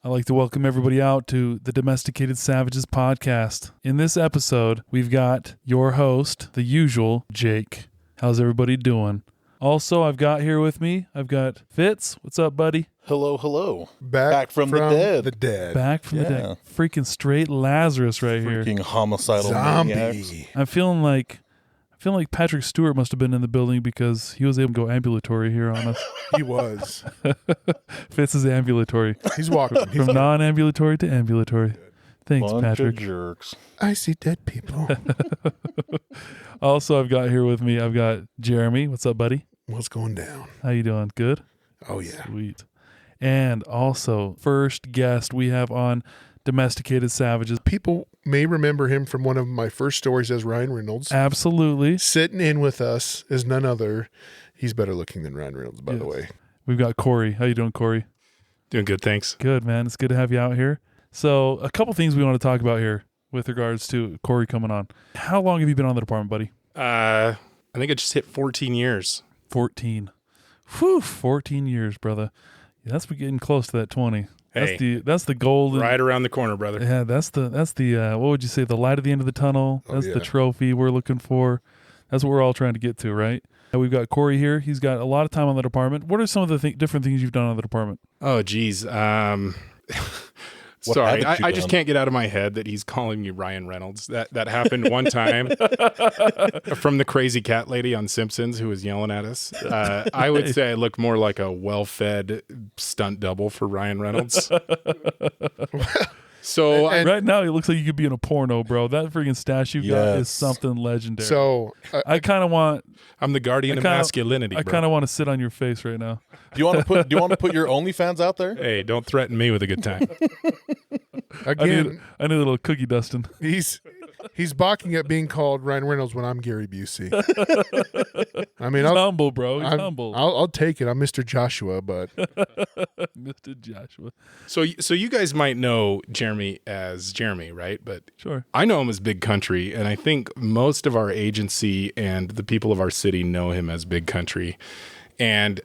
I'd like to welcome everybody out to the Domesticated Savages podcast. In this episode, we've got your host, the usual, Jake. How's everybody doing? Also, I've got here with me, I've got Fitz. What's up, buddy? Hello. Back from the dead. Back from the dead. Freaking straight Lazarus right here. Freaking homicidal Zombie. maniacs. I'm feeling like Patrick Stewart must have been in the building because he was able to go ambulatory here on us. He was. Fitz is ambulatory. He's walking. From non-ambulatory to ambulatory. Thanks, Bunch Patrick. of jerks. I see dead people. Also, I've got here with me, I've got Jeremy. What's up, buddy? What's going down? How you doing? Good? Oh, yeah. Sweet. And also, first guest we have on Domesticated Savages. People may remember him from one of my first stories as Ryan Reynolds. Absolutely. Sitting in with us is none other. He's better looking than Ryan Reynolds, by the way. We've got Kory. How you doing, Kory? Doing good, thanks. Good, man. It's good to have you out here. So, a couple things we want to talk about here with regards to Kory coming on. How long have you been on the department, buddy? I think I just hit 14 years. 14. Whew, 14 years, brother. Yeah, that's getting close to that 20. That's the golden. Right around the corner, brother. Yeah, that's the what would you say, the light at the end of the tunnel? That's the trophy we're looking for. That's what we're all trying to get to, right? And we've got Kory here. He's got a lot of time on the department. What are some of the different things you've done on the department? Oh, geez. What Sorry, haven't you I just done? can't get out of my head that he's calling me Ryan Reynolds. That happened one time from the crazy cat lady on Simpsons who was yelling at us. I would say I look more like a well-fed stunt double for Ryan Reynolds. So And- Right now, it looks like you could be in a porno, bro. That freaking stash you got is Yes. something legendary. So, I kind of want. I'm the guardian of masculinity, I bro. kind of want to sit on your face right now. Do you want to put your OnlyFans out there? Hey, don't threaten me with a good time. again, I need a little cookie dusting. he's balking at being called Ryan Reynolds when I'm Gary Busey. I mean, He's humble, bro. He's I'm- humble. I'll take it. I'm Mr. Joshua, but Mr. Joshua. So you guys might know Jeremy as Jeremy, right? But Sure. I know him as Big Country, and I think most of our agency and the people of our city know him as Big Country. And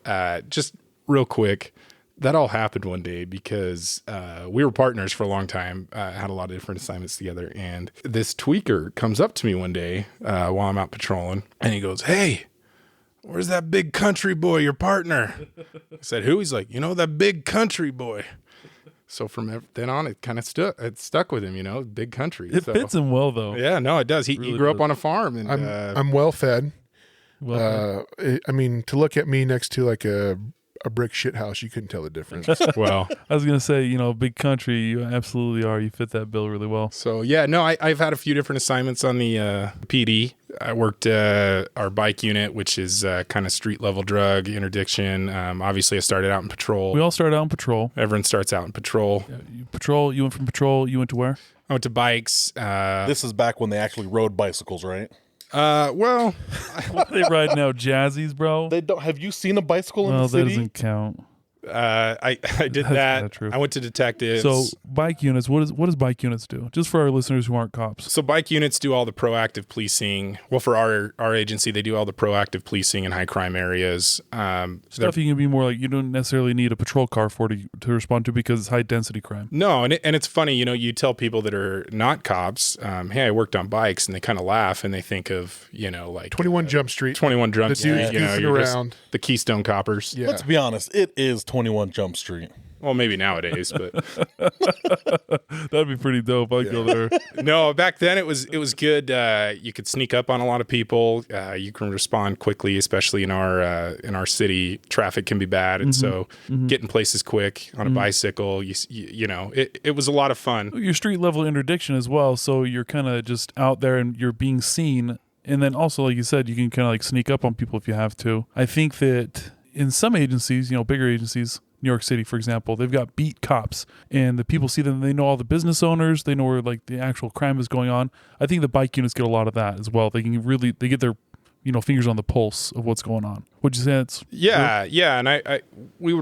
just real quick, that all happened one day because we were partners for a long time, had a lot of different assignments together. And this tweaker comes up to me one day while I'm out patrolling, and he goes, "Hey, where's that Big Country boy, your partner?" I said, "Who?" He's like, "You know, that Big Country boy." So from then on, it kind of stuck with him, Big Country. It fits him well, though. Yeah, no, it does. He Really grew up does. on a farm, and I'm well fed. Well, I mean, to look at me next to like a brick shit house, you couldn't tell the difference. well, I was going to say, Big Country, you absolutely are. You fit that bill really well. so yeah, no, I've had a few different assignments on the PD. I worked our bike unit, which is kind of street level drug interdiction. Obviously, I started out in patrol. We all started out in patrol. Everyone starts out in patrol. You went from patrol, you went to where? I went to bikes. This is back when they actually rode bicycles, right? Well, What are they riding now? Jazzies, bro? They don't. Have you seen a bicycle in Well, the that city? doesn't count. I did That's that. not true. I went to detectives. So bike units, what does bike units do? Just for our listeners who aren't cops. So bike units do all the proactive policing. Well, for our agency, they do all the proactive policing in high crime areas. Stuff you can be more like, you don't necessarily need a patrol car to respond to because it's high density crime. No, and it's funny, you tell people that are not cops, hey, I worked on bikes, and they kind of laugh and they think of, like 21 Jump Street. 21 Jump The dudes Street, goofing you're just around. the Keystone Coppers. Yeah. Let's be honest. It is 21 Jump Street. Well, maybe nowadays, but That'd be pretty dope. I'd go there. no, back then it was good. You could sneak up on a lot of people. You can respond quickly, especially in our city. Traffic can be bad, and so getting places quick on a bicycle, it was a lot of fun. Your street level interdiction as well. So you're kind of just out there and you're being seen. And then also, like you said, you can kind of like sneak up on people if you have to. I think that in some agencies, bigger agencies, New York City, for example, they've got beat cops and the people see them. They know all the business owners. They know where like the actual crime is going on. I think the bike units get a lot of that as well. They get their, fingers on the pulse of what's going on. Would you say it's Yeah. And we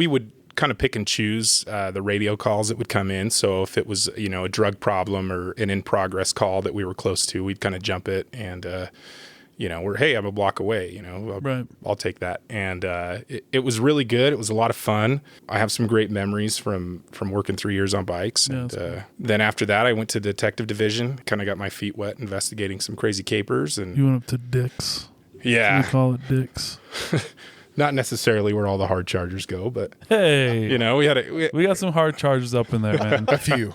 would kind of pick and choose the radio calls that would come in. So if it was, a drug problem or an in progress call that we were close to, we'd kind of jump it and, where, hey, I'm a block away, Right. I'll take that. And it was really good. It was a lot of fun. I have some great memories from working 3 years on bikes. Yeah, And that's then after that, I went to detective division, kind of got my feet wet investigating some crazy capers. And You went up to Dick's. yeah, We call it Dick's. not necessarily where all the hard chargers go, but Hey, we got some hard charges up in there, man. A few.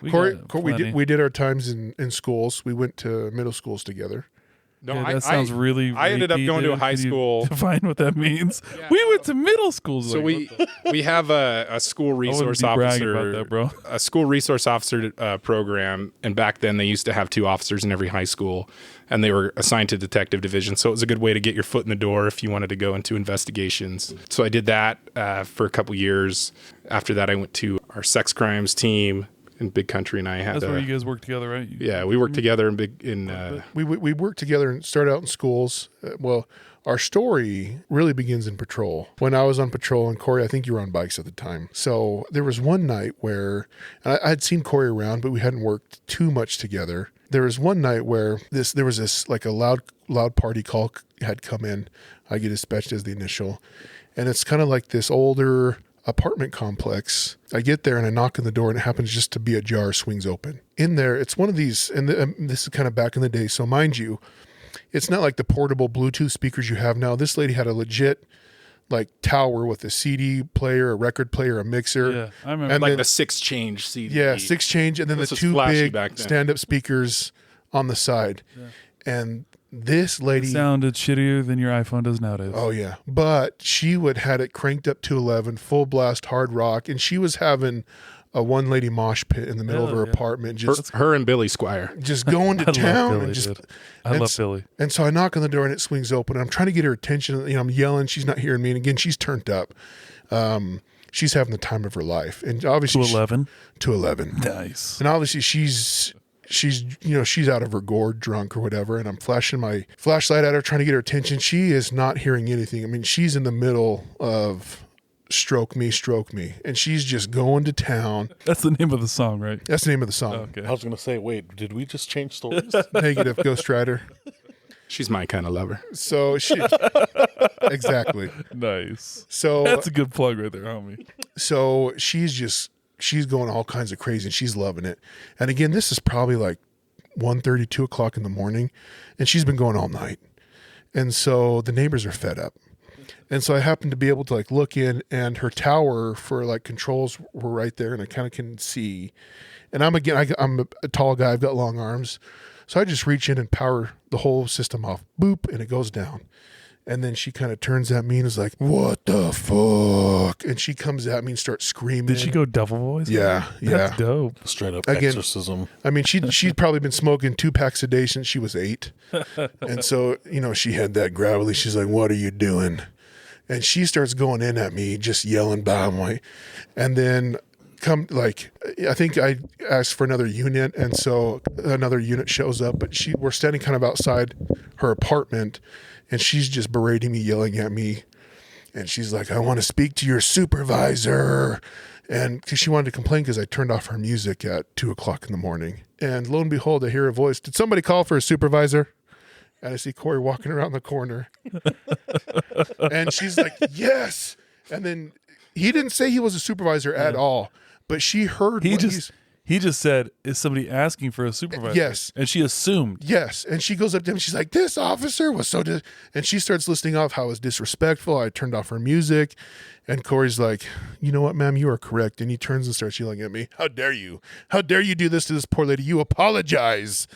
We Corey, got Corey, plenty. we did our times in schools. We went to middle schools together. no, Yeah, that sounds really. I ended up rapey, going to a dude. high Can you school. Define what that means. We went to middle schools. So we have a school resource bragging officer, about that, bro. a school resource officer program, and back then they used to have 2 officers in every high school, and they were assigned to detective division. So it was a good way to get your foot in the door if you wanted to go into investigations. So I did that for a couple years. After that, I went to our sex crimes team in Big Country, and I had That's where you guys work together, right? yeah, we worked together We worked together and started out in schools. Well, our story really begins in patrol. When I was on patrol, and Corey, I think you were on bikes at the time. So there was one night where I had seen Corey around, but we hadn't worked too much together. There was one night where there was this like a loud party call had come in. I get dispatched as the initial, and it's kind of like this older apartment complex. I get there and I knock on the door, and it happens just to be ajar, swings open. In there, it's one of these, and this is kind of back in the day. So mind you, it's not like the portable Bluetooth speakers you have now. This lady had a legit like tower with a CD player, a record player, a mixer. Yeah, I remember. And like then- the 6-change CD. Yeah, 6 change, and then This the was 2 flashy big back then. stand-up speakers on the side. And this lady, sounded shittier than your iPhone does nowadays. oh yeah, but she had it cranked up to 11, full blast hard rock, and she was having a one lady mosh pit in the middle of Hell her yeah. apartment, just Her and Billy Squire. going to I love town, Billy, and just. dude. I and love s- Billy. And so I knock on the door and it swings open. And I'm trying to get her attention. I'm yelling. She's not hearing me. And again, she's turned up. She's having the time of her life. And obviously, To 11. to 11. Nice. And obviously she's out of her gourd, drunk or whatever. And I'm flashing my flashlight at her, trying to get her attention. She is not hearing anything. I mean, she's in the middle of stroke me. And she's just going to town. That's the name of the song, right? That's the name of the song. Okay. I was going to say, wait, did we just change stories? Negative Ghost Rider. She's my kind of lover. So she, exactly. Nice. So That's a good plug right there, homie. So she's going all kinds of crazy and she's loving it. And again, this is probably like 1:30, 2 o'clock in the morning, and she's been going all night. And so the neighbors are fed up. And so I happened to be able to like look in, and her tower for like controls were right there, and I kind of can see. And I'm a tall guy, I've got long arms. So I just reach in and power the whole system off. Boop, and it goes down. And then she kind of turns at me and is like, "What the fuck?" And she comes at me and starts screaming. Did she go devil voice? Yeah, yeah. That's dope. Straight up Again- exorcism. I mean, she'd probably been smoking 2 packs a day since she was 8. And so, she had that gravelly, she's like, "What are you doing?" And she starts going in at me, just yelling by my, and then I think I asked for another unit. And so another unit shows up, but we're standing kind of outside her apartment, and she's just berating me, yelling at me. And she's like, "I want to speak to your supervisor." And 'cause she wanted to complain because I turned off her music at 2 o'clock in the morning. And lo and behold, I hear a voice. "Did somebody call for a supervisor?" And I see Kory walking around the corner. And she's like, "Yes." And then he didn't say he was a supervisor at all, but she heard He just said, "Is somebody asking for a supervisor?" Yes. And she assumed. Yes. And she goes up to him and she's like, "This officer was so and she starts listing off how it was disrespectful. I turned off her music. And Kory's like, "You know what, ma'am, you are correct." And he turns and starts yelling at me. "How dare you? How dare you do this to this poor lady? You apologize."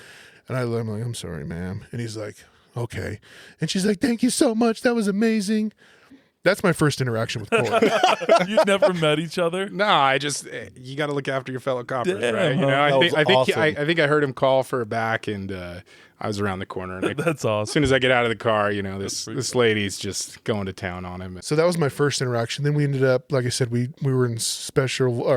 And I'm like, "I'm sorry, ma'am." And he's like, "Okay." And she's like, "Thank you so much. That was amazing." That's my first interaction with Kory. You've never met each other? No, I just you got to look after your fellow coppers, Damn, right? You know, that was I think I heard him call for a back, and I was around the corner. And That's as awesome. soon as I get out of the car, this lady's just going to town on him. So that was my first interaction. Then we ended up, like I said, we were in we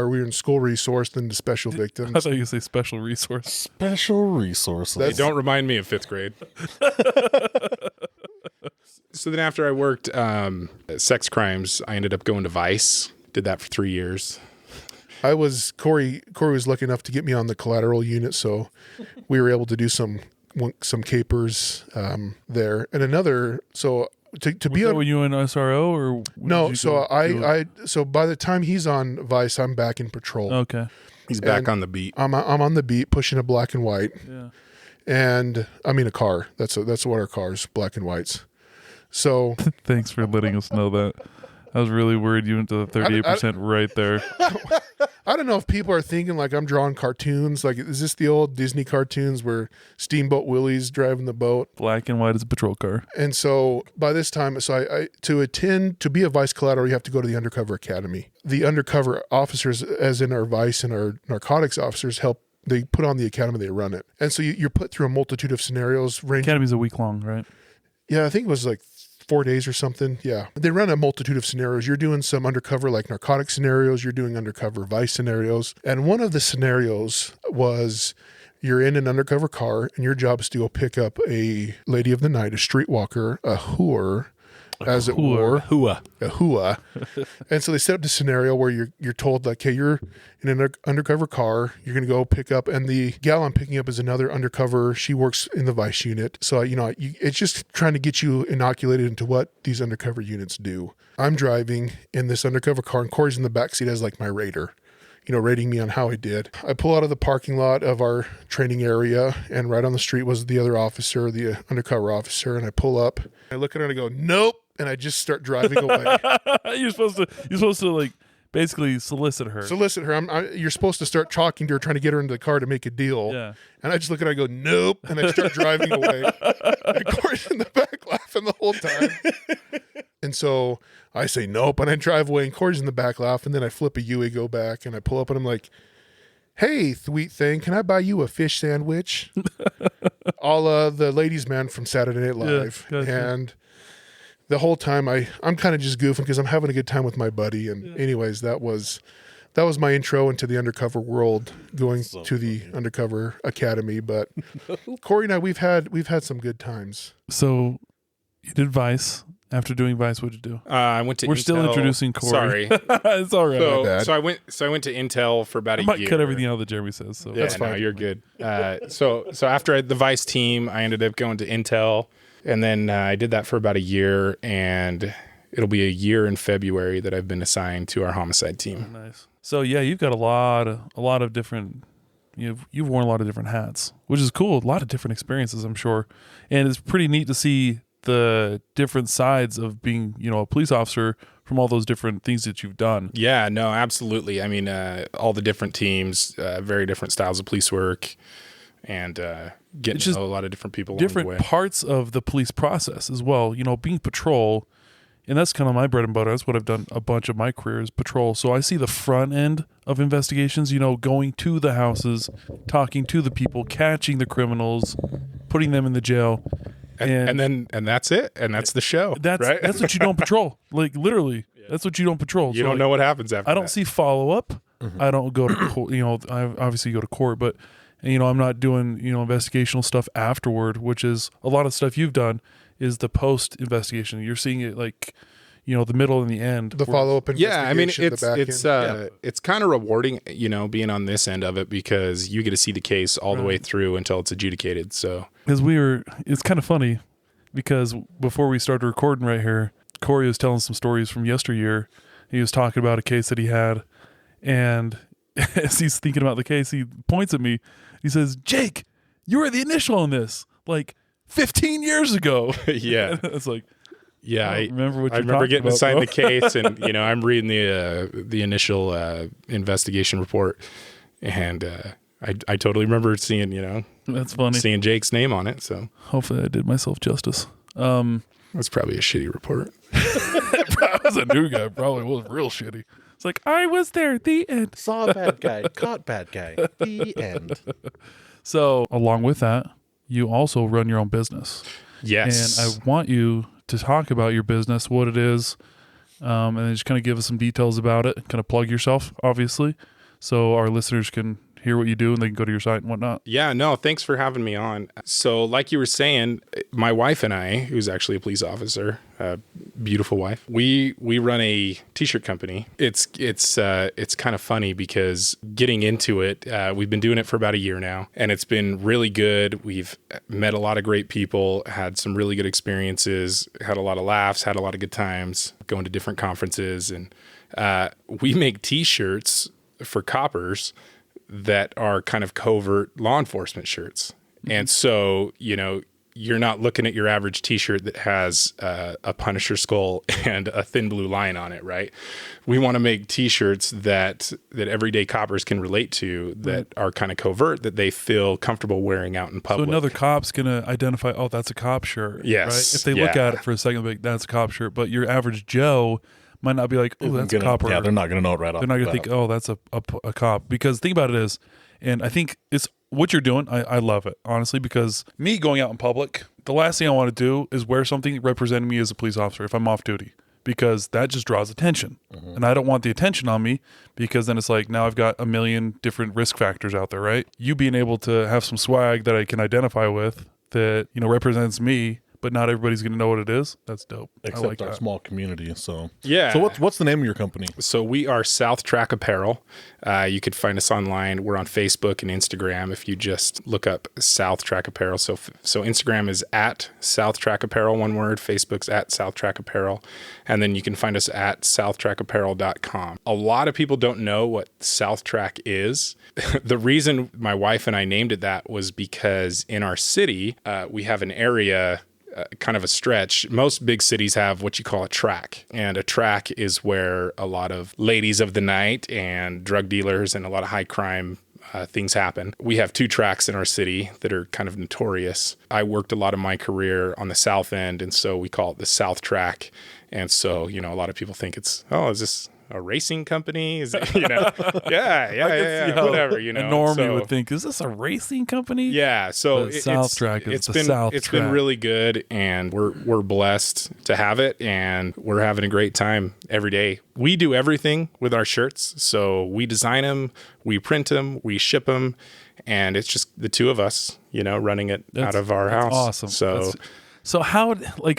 were in school resource, then to special I victims. thought you were going to say special resource. Special resources. That's- Don't remind me of 5th grade. So then after I worked sex crimes, I ended up going to Vice. Did that for 3 years. Kory was lucky enough to get me on the collateral unit, so we were able to do some some capers there, and another. So to be Were you in SRO or no? So so by the time he's on Vice, I'm back in patrol. Okay. He's back on the beat. I'm on the beat pushing a black and white. Yeah. And I mean a car. That's what our cars, black and whites. So Thanks for letting us know that. I was really worried you went to the 38% right there. I don't know if people are thinking like I'm drawing cartoons. Like, is this the old Disney cartoons where Steamboat Willie's driving the boat? Black and white is a patrol car. And so by this time, I to be a vice collateral, you have to go to the undercover academy. The undercover officers, as in our vice and our narcotics officers, they put on the academy, they run it. And so you're put through a multitude of scenarios. Academy's a week long, right? Yeah, I think it was like 4 days or something. Yeah. They run a multitude of scenarios. You're doing some undercover like narcotic scenarios. You're doing undercover vice scenarios. And one of the scenarios was you're in an undercover car and your job is to go pick up a lady of the night, a streetwalker, a whore, as it were. Hua. A hua. And so they set up the scenario where you're told like, hey, you're in an undercover car. You're going to go pick up, and the gal I'm picking up is another undercover. She works in the vice unit. So, it's just trying to get you inoculated into what these undercover units do. I'm driving in this undercover car, and Kory's in the backseat as like my rater, rating me on how I did. I pull out of the parking lot of our training area, and right on the street was the other officer, the undercover officer, and I pull up. I look at her and I go, nope. And I just start driving away. You're supposed to like basically solicit her. You're supposed to start talking to her, trying to get her into the car to make a deal. Yeah. And I just look at her, I go, nope. And I start driving away. And Kory's in the back laughing the whole time. And so I say nope. And I drive away, and Kory's in the back laughing. And then I flip a U, go back, and I pull up, and I'm like, hey, sweet thing, can I buy you a fish sandwich? All the ladies' man from Saturday Night Live. Yeah, gotcha. And the whole time I'm kind of just goofing because I'm having a good time with my buddy. And anyways, that was my intro into the undercover world, going to the undercover academy. But Kory and I, we've had some good times. So you did Vice. After doing Vice, what'd you do? I went to. We're Intel. still introducing Kory. Sorry, it's all right. so I went to Intel for about a I might year. cut everything out that Jeremy says. So Yeah, That's fine. no, you're good. So after the Vice team, I ended up going to Intel, and then I did that for about a year, and it'll be a year in February that I've been assigned to our homicide team. Nice. So yeah, you've got a lot of different. You've worn a lot of different hats, which is cool. A lot of different experiences, I'm sure, and it's pretty neat to see the different sides of being, a police officer from all those different things that you've done. Yeah, no, absolutely. I mean, all the different teams, very different styles of police work, and getting to know a lot of different people along the way. Different parts of the police process as well. Being patrol, and that's kind of my bread and butter. That's what I've done a bunch of my career is patrol. So I see the front end of investigations, going to the houses, talking to the people, catching the criminals, putting them in the jail. And that's it, and that's the show. Right? That's what you don't patrol. Like literally, that's what you don't patrol. You don't know what happens after. I don't see follow up. I don't go to court. I obviously go to court, but I'm not doing investigational stuff afterward, which is a lot of stuff you've done. Is the post investigation? You're seeing it like the middle and the end, the follow up investigation. Yeah, I mean it's kind of rewarding, being on this end of it because you get to see the case all the way through until it's adjudicated. So because it's kind of funny because before we started recording right here, Kory was telling some stories from yesteryear. He was talking about a case that he had, and as he's thinking about the case, he points at me. He says, "Jake, you were the initial on this, like 15 years ago." Yeah, it's like. Yeah, I remember getting assigned the case, and I'm reading the initial investigation report, and I totally remember seeing that's funny, seeing Jake's name on it. So hopefully I did myself justice. That's probably a shitty report. I was a new guy, probably was real shitty. It's like I was there. The end. Saw a bad guy, caught bad guy. The end. So along with that, you also run your own business. Yes, and I want you to talk about your business, what it is, and then just kind of give us some details about it. Kind of plug yourself, obviously, so our listeners can hear what you do and they can go to your site and whatnot. Yeah, no, thanks for having me on. So like you were saying, my wife and I, who's actually a police officer, beautiful wife, we run a t-shirt company. It's kind of funny because getting into it, we've been doing it for about a year now, and it's been really good. We've met a lot of great people, had some really good experiences, had a lot of laughs, had a lot of good times, going to different conferences, and we make t-shirts for coppers that are kind of covert law enforcement shirts. And so, you're not looking at your average t-shirt that has a Punisher skull and a thin blue line on it, right? We want to make t-shirts that everyday coppers can relate to, that are kind of covert, that they feel comfortable wearing out in public. So another cop's going to identify, oh, that's a cop shirt. Yes. Right? If they look at it for a second, they'll be like, that's a cop shirt. But your average Joe might not be like, oh, that's a cop. Yeah, they're not going to know it right off. They're not going to think, oh, that's a cop. Because think about it is, and I think it's what you're doing. I love it, honestly, because me going out in public, the last thing I want to do is wear something representing me as a police officer if I'm off duty, because that just draws attention. And I don't want the attention on me, because then it's like, now I've got a million different risk factors out there, right? You being able to have some swag that I can identify with that, represents me, but not everybody's going to know what it is. That's dope. Except I like our that. small community. So Yeah. So what's the name of your company? So we are South Track Apparel. You could find us online. We're on Facebook and Instagram if you just look up South Track Apparel. So Instagram is at South Track Apparel, one word. Facebook's at South Track Apparel. And then you can find us at southtrackapparel.com. A lot of people don't know what South Track is. The reason my wife and I named it that was because in our city, we have an area, kind of a stretch. Most big cities have what you call a track, and a track is where a lot of ladies of the night and drug dealers and a lot of high crime things happen. We have 2 tracks in our city that are kind of notorious. I worked a lot of my career on the south end, and so we call it the South Track. And so, a lot of people think it's, is this a racing company? Is it, yeah, whatever, A normie would think, is this a racing company? Yeah, so The South Track is the South It's Track. been really good, and we're blessed to have it, and we're having a great time every day. We do everything with our shirts, so we design them, we print them, we ship them, and it's just the two of us, running it out of our house. Awesome. So how,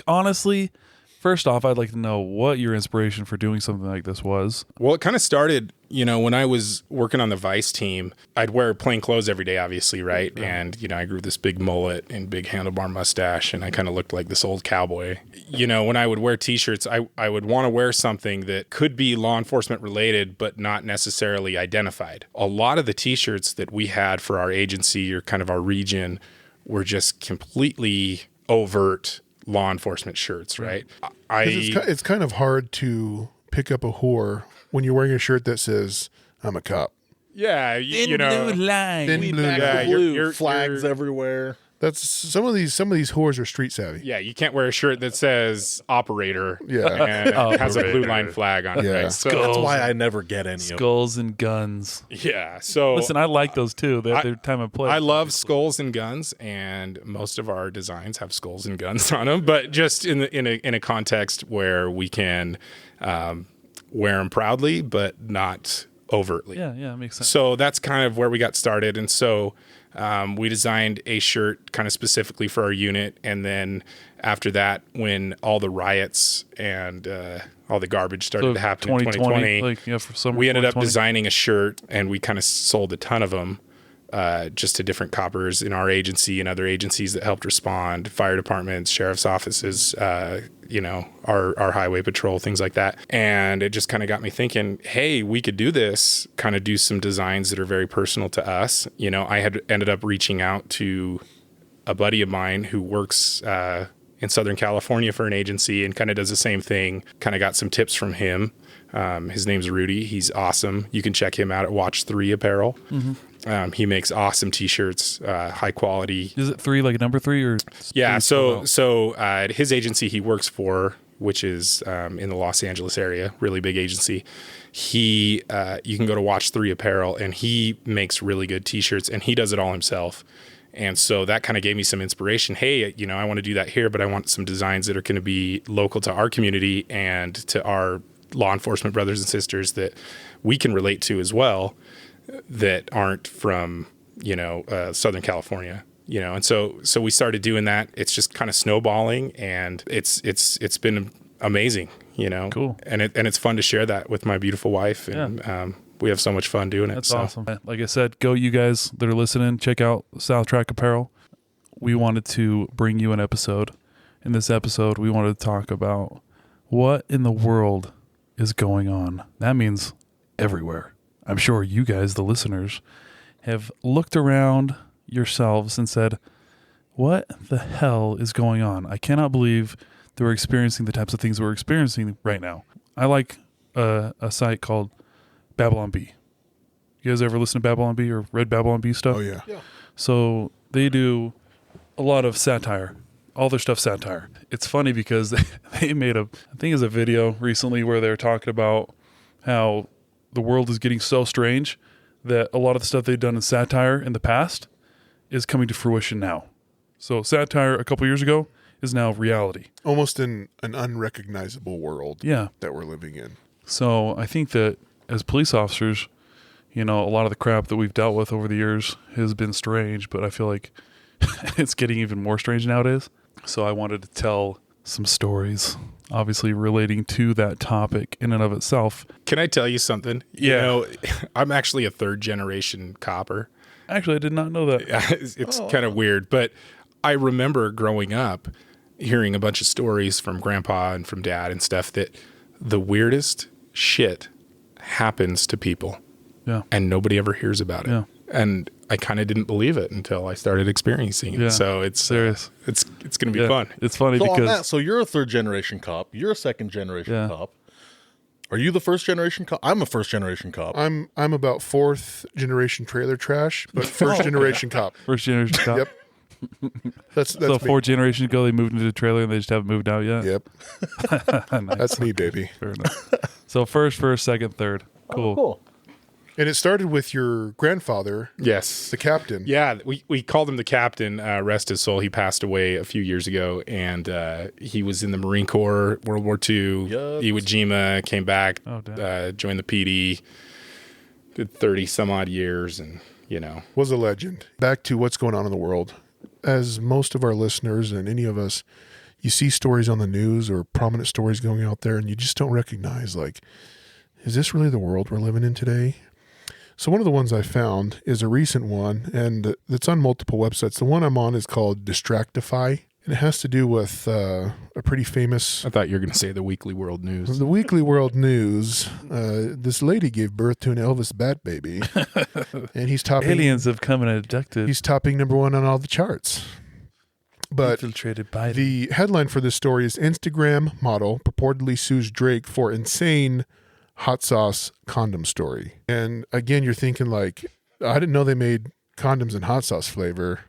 honestly, first off, I'd like to know what your inspiration for doing something like this was. Well, it kind of started, when I was working on the Vice team. I'd wear plain clothes every day, obviously, right? And, I grew this big mullet and big handlebar mustache, and I kind of looked like this old cowboy. When I would wear T-shirts, I would want to wear something that could be law enforcement related, but not necessarily identified. A lot of the T-shirts that we had for our agency or kind of our region were just completely overt law enforcement shirts, right? It's kind of hard to pick up a whore when you're wearing a shirt that says, I'm a cop. Yeah, Blue line. Thin blue line. Yeah, you're Flags everywhere. That's some of these whores are street savvy. Yeah, you can't wear a shirt that says operator. Yeah. And has a blue line flag on it. Yeah. Right? So, That's why I never get any of them. Skulls and guns. yeah. So Listen, I like those too. They're time of play. I love skulls and guns, and most of our designs have skulls and guns on them. But just in a context where we can wear them proudly, but not overtly. Yeah, it makes sense. So that's kind of where we got started. And so we designed a shirt kind of specifically for our unit. And then after that, when all the riots and all the garbage started to happen in 2020, for summer we ended up 2020. designing a shirt, and we kind of sold a ton of them just to different coppers in our agency and other agencies that helped respond, fire departments, sheriff's offices, our highway patrol, things like that. And it just kind of got me thinking, hey, we could do this, kind of do some designs that are very personal to us. I had ended up reaching out to a buddy of mine who works in Southern California for an agency and kind of does the same thing, kind of got some tips from him. His name's Rudy. He's awesome. You can check him out at Watch 3 Apparel. Mm-hmm. He makes awesome T-shirts, high quality. Is it 3 like number 3 or? Yeah. So at his agency he works for, which is in the Los Angeles area, really big agency. You can go to Watch 3 Apparel, and he makes really good T-shirts, and he does it all himself. And so that kind of gave me some inspiration. Hey, I want to do that here, but I want some designs that are going to be local to our community and to our law enforcement brothers and sisters that we can relate to as well. that aren't from, Southern California, and so we started doing that. It's just kind of snowballing, and it's been amazing, Cool. And it's fun to share that with my beautiful wife, and we have so much fun doing it. That's awesome. Like I said, go, you guys that are listening, check out South Track Apparel. We wanted to bring you an episode. In this episode, we wanted to talk about what in the world is going on. That means everywhere. I'm sure you guys, the listeners, have looked around yourselves and said, what the hell is going on? I cannot believe that we're experiencing the types of things we're experiencing right now. I like a site called Babylon Bee. You guys ever listen to Babylon Bee or read Babylon Bee stuff? Oh, yeah. So they do a lot of satire. All their stuff satire. It's funny because they made I think it's a video recently where they're talking about how the world is getting so strange that a lot of the stuff they've done in satire in the past is coming to fruition now. So satire a couple years ago is now reality. Almost in an unrecognizable world that we're living in. So I think that as police officers, a lot of the crap that we've dealt with over the years has been strange, but I feel like it's getting even more strange nowadays. So I wanted to tell some stories, obviously relating to that topic in and of itself. Can I tell you something? Yeah. I'm actually a third generation copper. Actually, I did not know that. It's kind of weird, but I remember growing up hearing a bunch of stories from grandpa and from dad and stuff that the weirdest shit happens to people. Yeah. And nobody ever hears about it. Yeah. And I kind of didn't believe it until I started experiencing it. Yeah. So it's serious. It's going to be fun. It's funny So on because that, so you're a third generation cop. You're a second generation cop. Are you the first generation cop? I'm a first generation cop. I'm about fourth generation trailer trash, but first generation cop. first generation cop. Yep. That's So me. 4 generations ago, they moved into the trailer and they just haven't moved out yet. Yep. Nice. That's me, baby. Fair enough. So first, second, third. Cool. Oh, cool. And it started with your grandfather, Yes. the captain. Yeah, we called him the captain. Rest his soul. He passed away a few years ago, and he was in the Marine Corps, World War II, Yup. Iwo Jima, came back, Oh, damn. joined the PD, did 30 some odd years, and Was a legend. Back to what's going on in the world. As most of our listeners and any of us, you see stories on the news or prominent stories going out there, and you just don't recognize, like, is this really the world we're living in today? So one of the ones I found is a recent one, and it's on multiple websites. The one I'm on is called Distractify, and it has to do with a pretty famous... I thought you were going to say the Weekly World News. The Weekly World News. This lady gave birth to an Elvis bat baby, and he's topping... Aliens have come and abducted. He's topping number one on all the charts. But infiltrated by the headline for this story is Instagram model purportedly sues Drake for insane hot sauce condom story. And again, you're thinking like, I didn't know they made condoms in hot sauce flavor,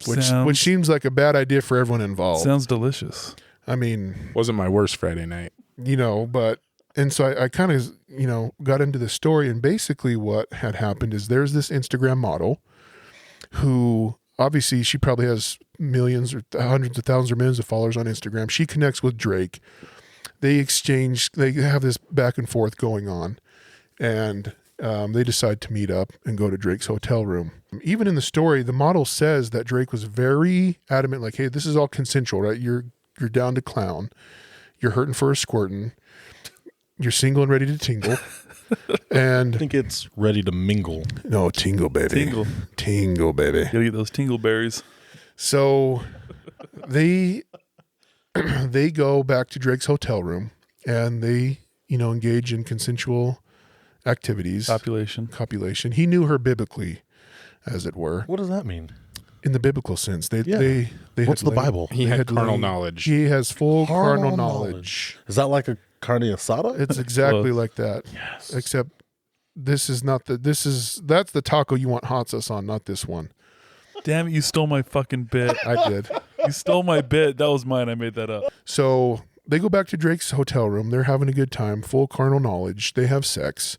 which seems like a bad idea for everyone involved. Sounds delicious. I mean, Wasn't my worst Friday night. and so I kind of, got into the story, and basically what had happened is there's this Instagram model who obviously she probably has millions or hundreds of thousands or millions of followers on Instagram. She connects with Drake. They have this back and forth going on, and they decide to meet up and go to Drake's hotel room. Even in the story, the model says that Drake was very adamant, like, hey, this is all consensual, right? You're down to clown. You're hurting for a squirtin'. You're single and ready to tingle. And I think it's ready to mingle. no, tingle, baby. Tingle, baby. Gotta get those tingle berries. So they go back to Drake's hotel room, and they, engage in consensual activities. Copulation. He knew her biblically, as it were. What does that mean? In the biblical sense. They What's had the Bible? He They had had carnal laid- knowledge. He has full carnal Carnal knowledge. Is that like a carne asada? It's exactly Close. like that. Yes. Except that's the taco you want hot sauce on, not this one. Damn it, you stole my fucking bit. I did. You stole my bit. That was mine. I made that up. So they go back to Drake's hotel room. They're having a good time, full carnal knowledge. They have sex,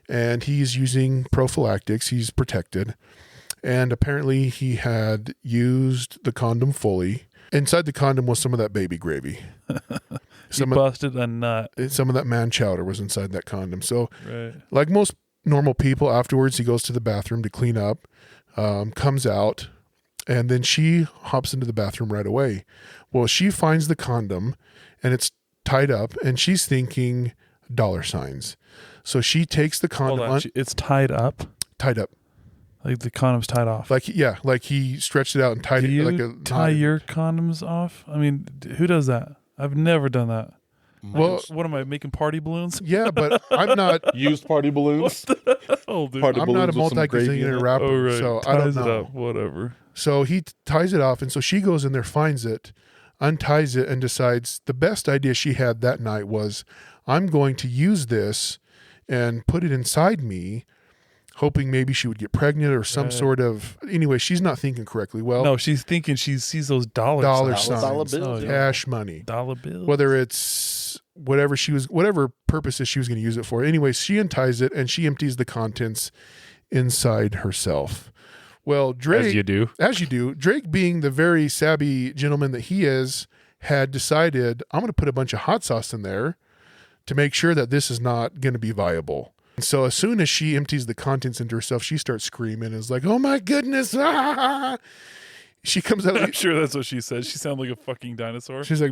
and he's using prophylactics. He's protected. And apparently he had used the condom fully. Inside the condom was some of that baby gravy. You busted a nut. Some of that man chowder was inside that condom. So Right. like most normal people. Afterwards, he goes to the bathroom to clean up, comes out, and then she hops into the bathroom right away. Well, she finds the condom, and it's tied up, and she's thinking $signs. So she takes the condom. Hold on. It's tied up? Tied up. Like the condom's tied off? Like he stretched it out and tied Do it you like a tie your condoms off? I mean, who does that? I've never done that. Well, What am I, making party balloons? yeah, but I'm not. Used party balloons. Oh, dude. Party I'm not a balloons with some gravy in multi-gazillionaire it. rapper, Oh, right. so I don't Ties it know. up. Whatever. So he ties it off, and so she goes in there, finds it, unties it, and decides the best idea she had that night was, I'm going to use this and put it inside me, hoping maybe she would get pregnant or some sort of. Anyway, she's not thinking correctly. Well, No, she's thinking she sees those dollar signs, Dollar bills, yeah. cash money, Dollar bills. whether it's whatever purposes she was going to use it for. Anyway, she unties it and she empties the contents inside herself. Well, Drake, as you do, Drake, being the very savvy gentleman that he is, had decided, I'm going to put a bunch of hot sauce in there to make sure that this is not going to be viable. And so as soon as she empties the contents into herself, she starts screaming and is like, oh my goodness. Ah! She comes out. I'm sure that's what she said. She sounded like a fucking dinosaur. She's like,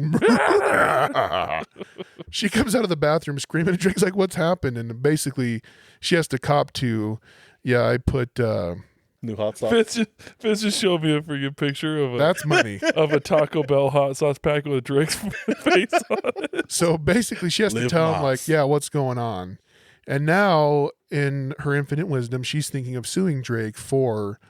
she comes out of the bathroom screaming, and Drake's like, what's happened? And basically she has to cop to, yeah, I put, New hot sauce. Fitz just showed me a freaking picture of that's money. a Taco Bell hot sauce pack with Drake's face on it. So basically she has to Live tell him, Moss. like, yeah, what's going on? And now in her infinite wisdom, she's thinking of suing Drake for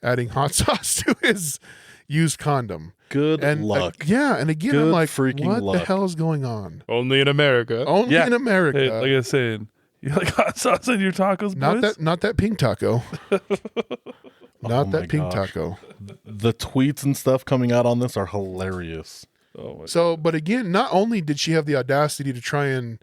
adding hot sauce to his used condom. Good And luck. yeah, and again, I'm Good like, freaking what the luck. hell is going on? Only in America. Only Yeah. in America. Hey, like I was saying, you like hot sauce in your tacos, boys? not that pink taco. Not Oh that my pink gosh. taco. The tweets and stuff coming out on this are hilarious. Oh my So, but again, not only did she have the audacity to try and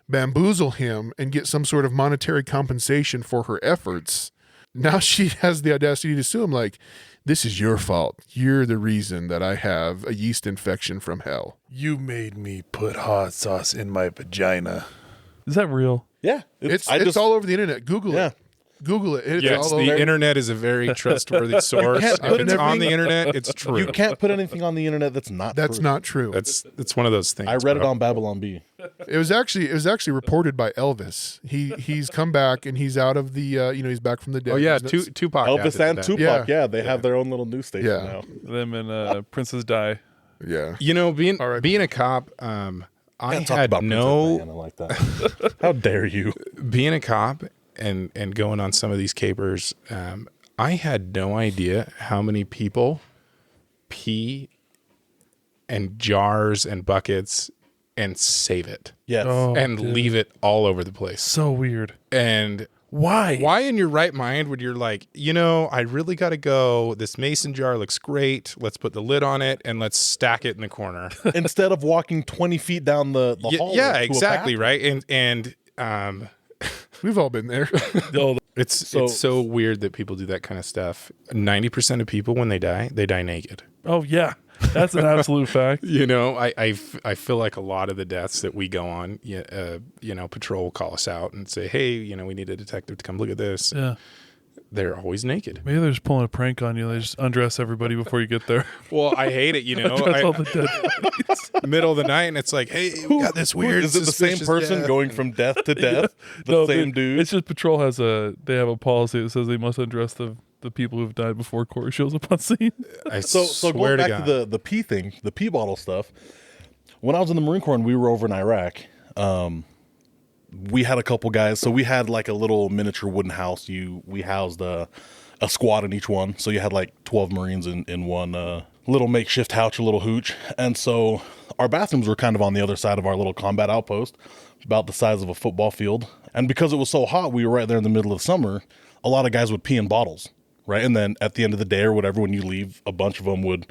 bamboozle him and get some sort of monetary compensation for her efforts, now she has the audacity to sue him like, this is your fault. You're the reason that I have a yeast infection from hell. You made me put hot sauce in my vagina. Is that real? Yeah. It's all over the internet. Google Yeah. it. Google it. It's Yes, all the over. internet is a very trustworthy source. can't If put it's on the anything- internet, it's true. You can't put anything on the internet that's not That's true. not true. That's one of those things. I read it bro. on Babylon Bee. It was actually reported by Elvis. He's come back and he's out of the he's back from the dead. Oh yeah, He's- Tupac. Elvis added and that. Tupac, Yeah. yeah, they have their own little news station Yeah. now. Them and Princess Di. Yeah. You know, being right. a cop, I Can't talk had about no Princess Diana like that. How dare you? being a cop and going on some of these capers. I had no idea how many people pee in jars and buckets and save it Yes. Oh, and dude. leave it all over the place. So weird. And Why? why in your right mind would you're like, I really got to go. This mason jar looks great. Let's put the lid on it and let's stack it in the corner. Instead of walking 20 feet down the hall. Yeah, exactly. Right. And We've all been there. Oh, it's So- so weird that people do that kind of stuff. 90% of people, when they die naked. oh yeah. That's an absolute fact. I feel like a lot of the deaths that we go on, patrol will call us out and say, hey, we need a detective to come look at this. Yeah. They're always naked. Maybe they're just pulling a prank on you. They just undress everybody before you get there. Well, I hate it, Undress all the dead bodies. middle of the night, and it's like, hey, we got this weird. Is it the same suspicious person death. going from death to death? The No, same dude? It's just patrol they have a policy that says they must undress the people who've died before Kory shows up on scene. I So swear going back God. to the pee thing, the pee bottle stuff. When I was in the Marine Corps and we were over in Iraq, we had a couple guys. So we had like a little miniature wooden house. We housed a squad in each one. So you had like 12 Marines in one little makeshift couch, a little hooch. And so our bathrooms were kind of on the other side of our little combat outpost, about the size of a football field. And because it was so hot, we were right there in the middle of summer. A lot of guys would pee in bottles. Right. And then at the end of the day or whatever, when you leave, a bunch of them would,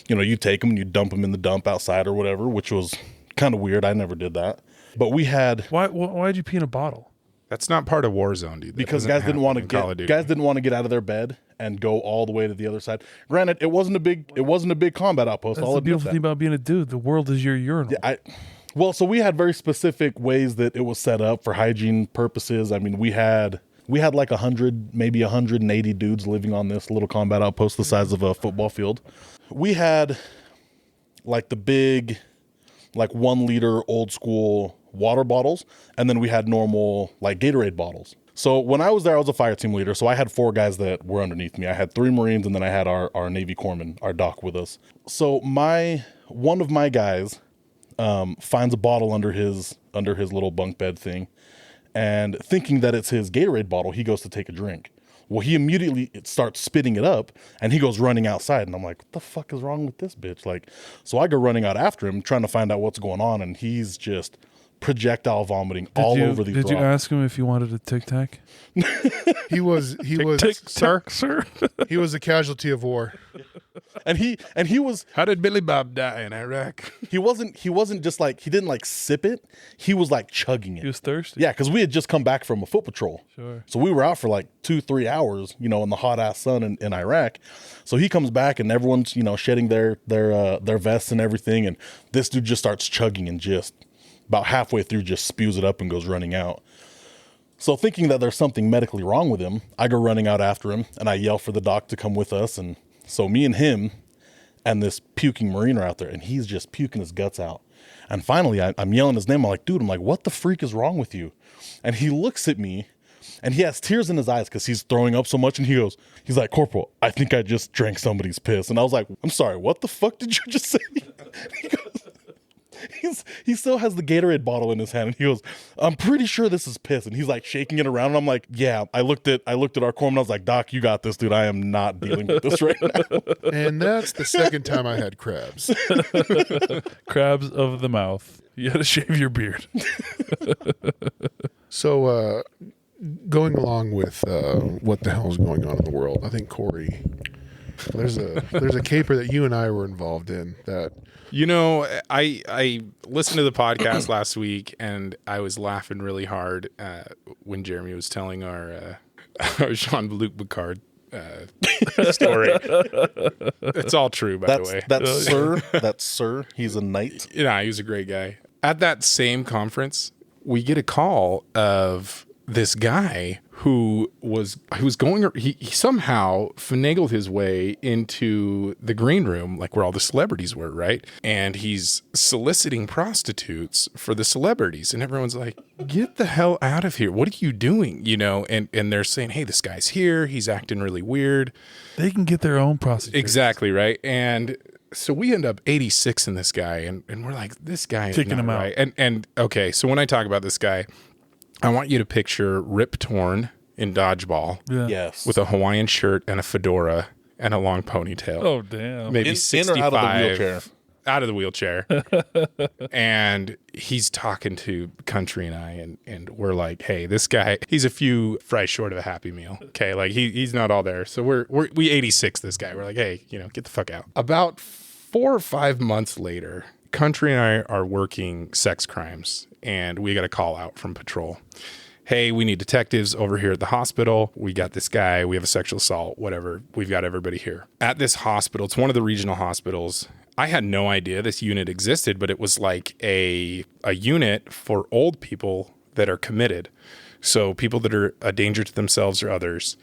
you take them and you dump them in the dump outside or whatever, which was kind of weird. I never did that. But we had, Why'd you pee in a bottle? That's not part of Warzone, dude. That because doesn't guys didn't want to happen in Call of get Duty. guys didn't want to get out of their bed and go all the way to the other side. Granted, it wasn't a big combat outpost. That's I'll the admit beautiful that. thing about being a dude. The world is your urinal. Well, so we had very specific ways that it was set up for hygiene purposes. I mean, we had We had like 100, maybe 180 dudes living on this little combat outpost the size of a football field. We had like the big, like 1 liter old school water bottles. And then we had normal like Gatorade bottles. So when I was there, I was a fire team leader. So I had 4 guys that were underneath me. I had 3 Marines, and then I had our Navy corpsman, our doc, with us. So one of my guys finds a bottle under his little bunk bed thing, and thinking that it's his Gatorade bottle, he goes to take a drink. Well, he immediately starts spitting it up, and he goes running outside. And I'm like, what the fuck is wrong with this bitch? Like, so I go running out after him, trying to find out what's going on, and he's just projectile vomiting all over these Did you rocks. ask him if he wanted a Tic Tac? He was Sir. he was a casualty of war. And he was How did Billy Bob die in Iraq? he wasn't just like, he didn't like sip it. He was like chugging it. He was thirsty. Yeah, because we had just come back from a foot patrol. Sure. So we were out for like 2-3 hours, in the hot ass sun in Iraq. So he comes back and everyone's, shedding their vests and everything. And this dude just starts chugging and just about halfway through just spews it up and goes running out. So thinking that there's something medically wrong with him, I go running out after him and I yell for the doc to come with us. And so me and him and this puking Marine are out there, and he's just puking his guts out. And finally, I'm yelling his name. I'm like, dude, what the freak is wrong with you? And he looks at me, and he has tears in his eyes because he's throwing up so much. And he's like, Corporal, I think I just drank somebody's piss. And I was like, I'm sorry, what the fuck did you just say? He goes, he still has the Gatorade bottle in his hand, and he goes, I'm pretty sure this is piss. And he's like shaking it around, and I'm like, yeah. I looked at our corpsman, and I was like, Doc, you got this, dude. I am not dealing with this right now. And that's the second time I had crabs. Crabs of the mouth. You had to shave your beard. So, going along with what the hell is going on in the world, I think, Kory, there's a caper that you and I were involved in that. I listened to the podcast last week, and I was laughing really hard when Jeremy was telling our Jean-Luc Picard story. It's all true, by the way. That's Sir. He's a knight. Yeah, he was a great guy. At that same conference, we get a call of this guy who was going, he somehow finagled his way into the green room, like where all the celebrities were, right? And he's soliciting prostitutes for the celebrities, and everyone's like, get the hell out of here. What are you doing? And they're saying, hey, this guy's here. He's acting really weird. They can get their own prostitutes. Exactly, right? And so we end up 86 in this guy, and we're like, this guy is Kicking not him out. right. And okay, so when I talk about this guy, I want you to picture Rip Torn in Dodgeball Yeah. Yes. with a Hawaiian shirt and a fedora and a long ponytail. Oh, damn. Maybe in 65. or out of the wheelchair? Out of the wheelchair. And he's talking to Country and I, and we're like, hey, this guy, he's a few fries short of a Happy Meal. Okay, like he's not all there. So we 86 this guy. We're like, hey, get the fuck out. About 4 or 5 months later, Country and I are working sex crimes, and we got a call out from patrol. Hey, we need detectives over here at the hospital. We got this guy. We have a sexual assault, whatever. We've got everybody here. At this hospital, it's one of the regional hospitals. I had no idea this unit existed, but it was like a unit for old people that are committed. So people that are a danger to themselves or others,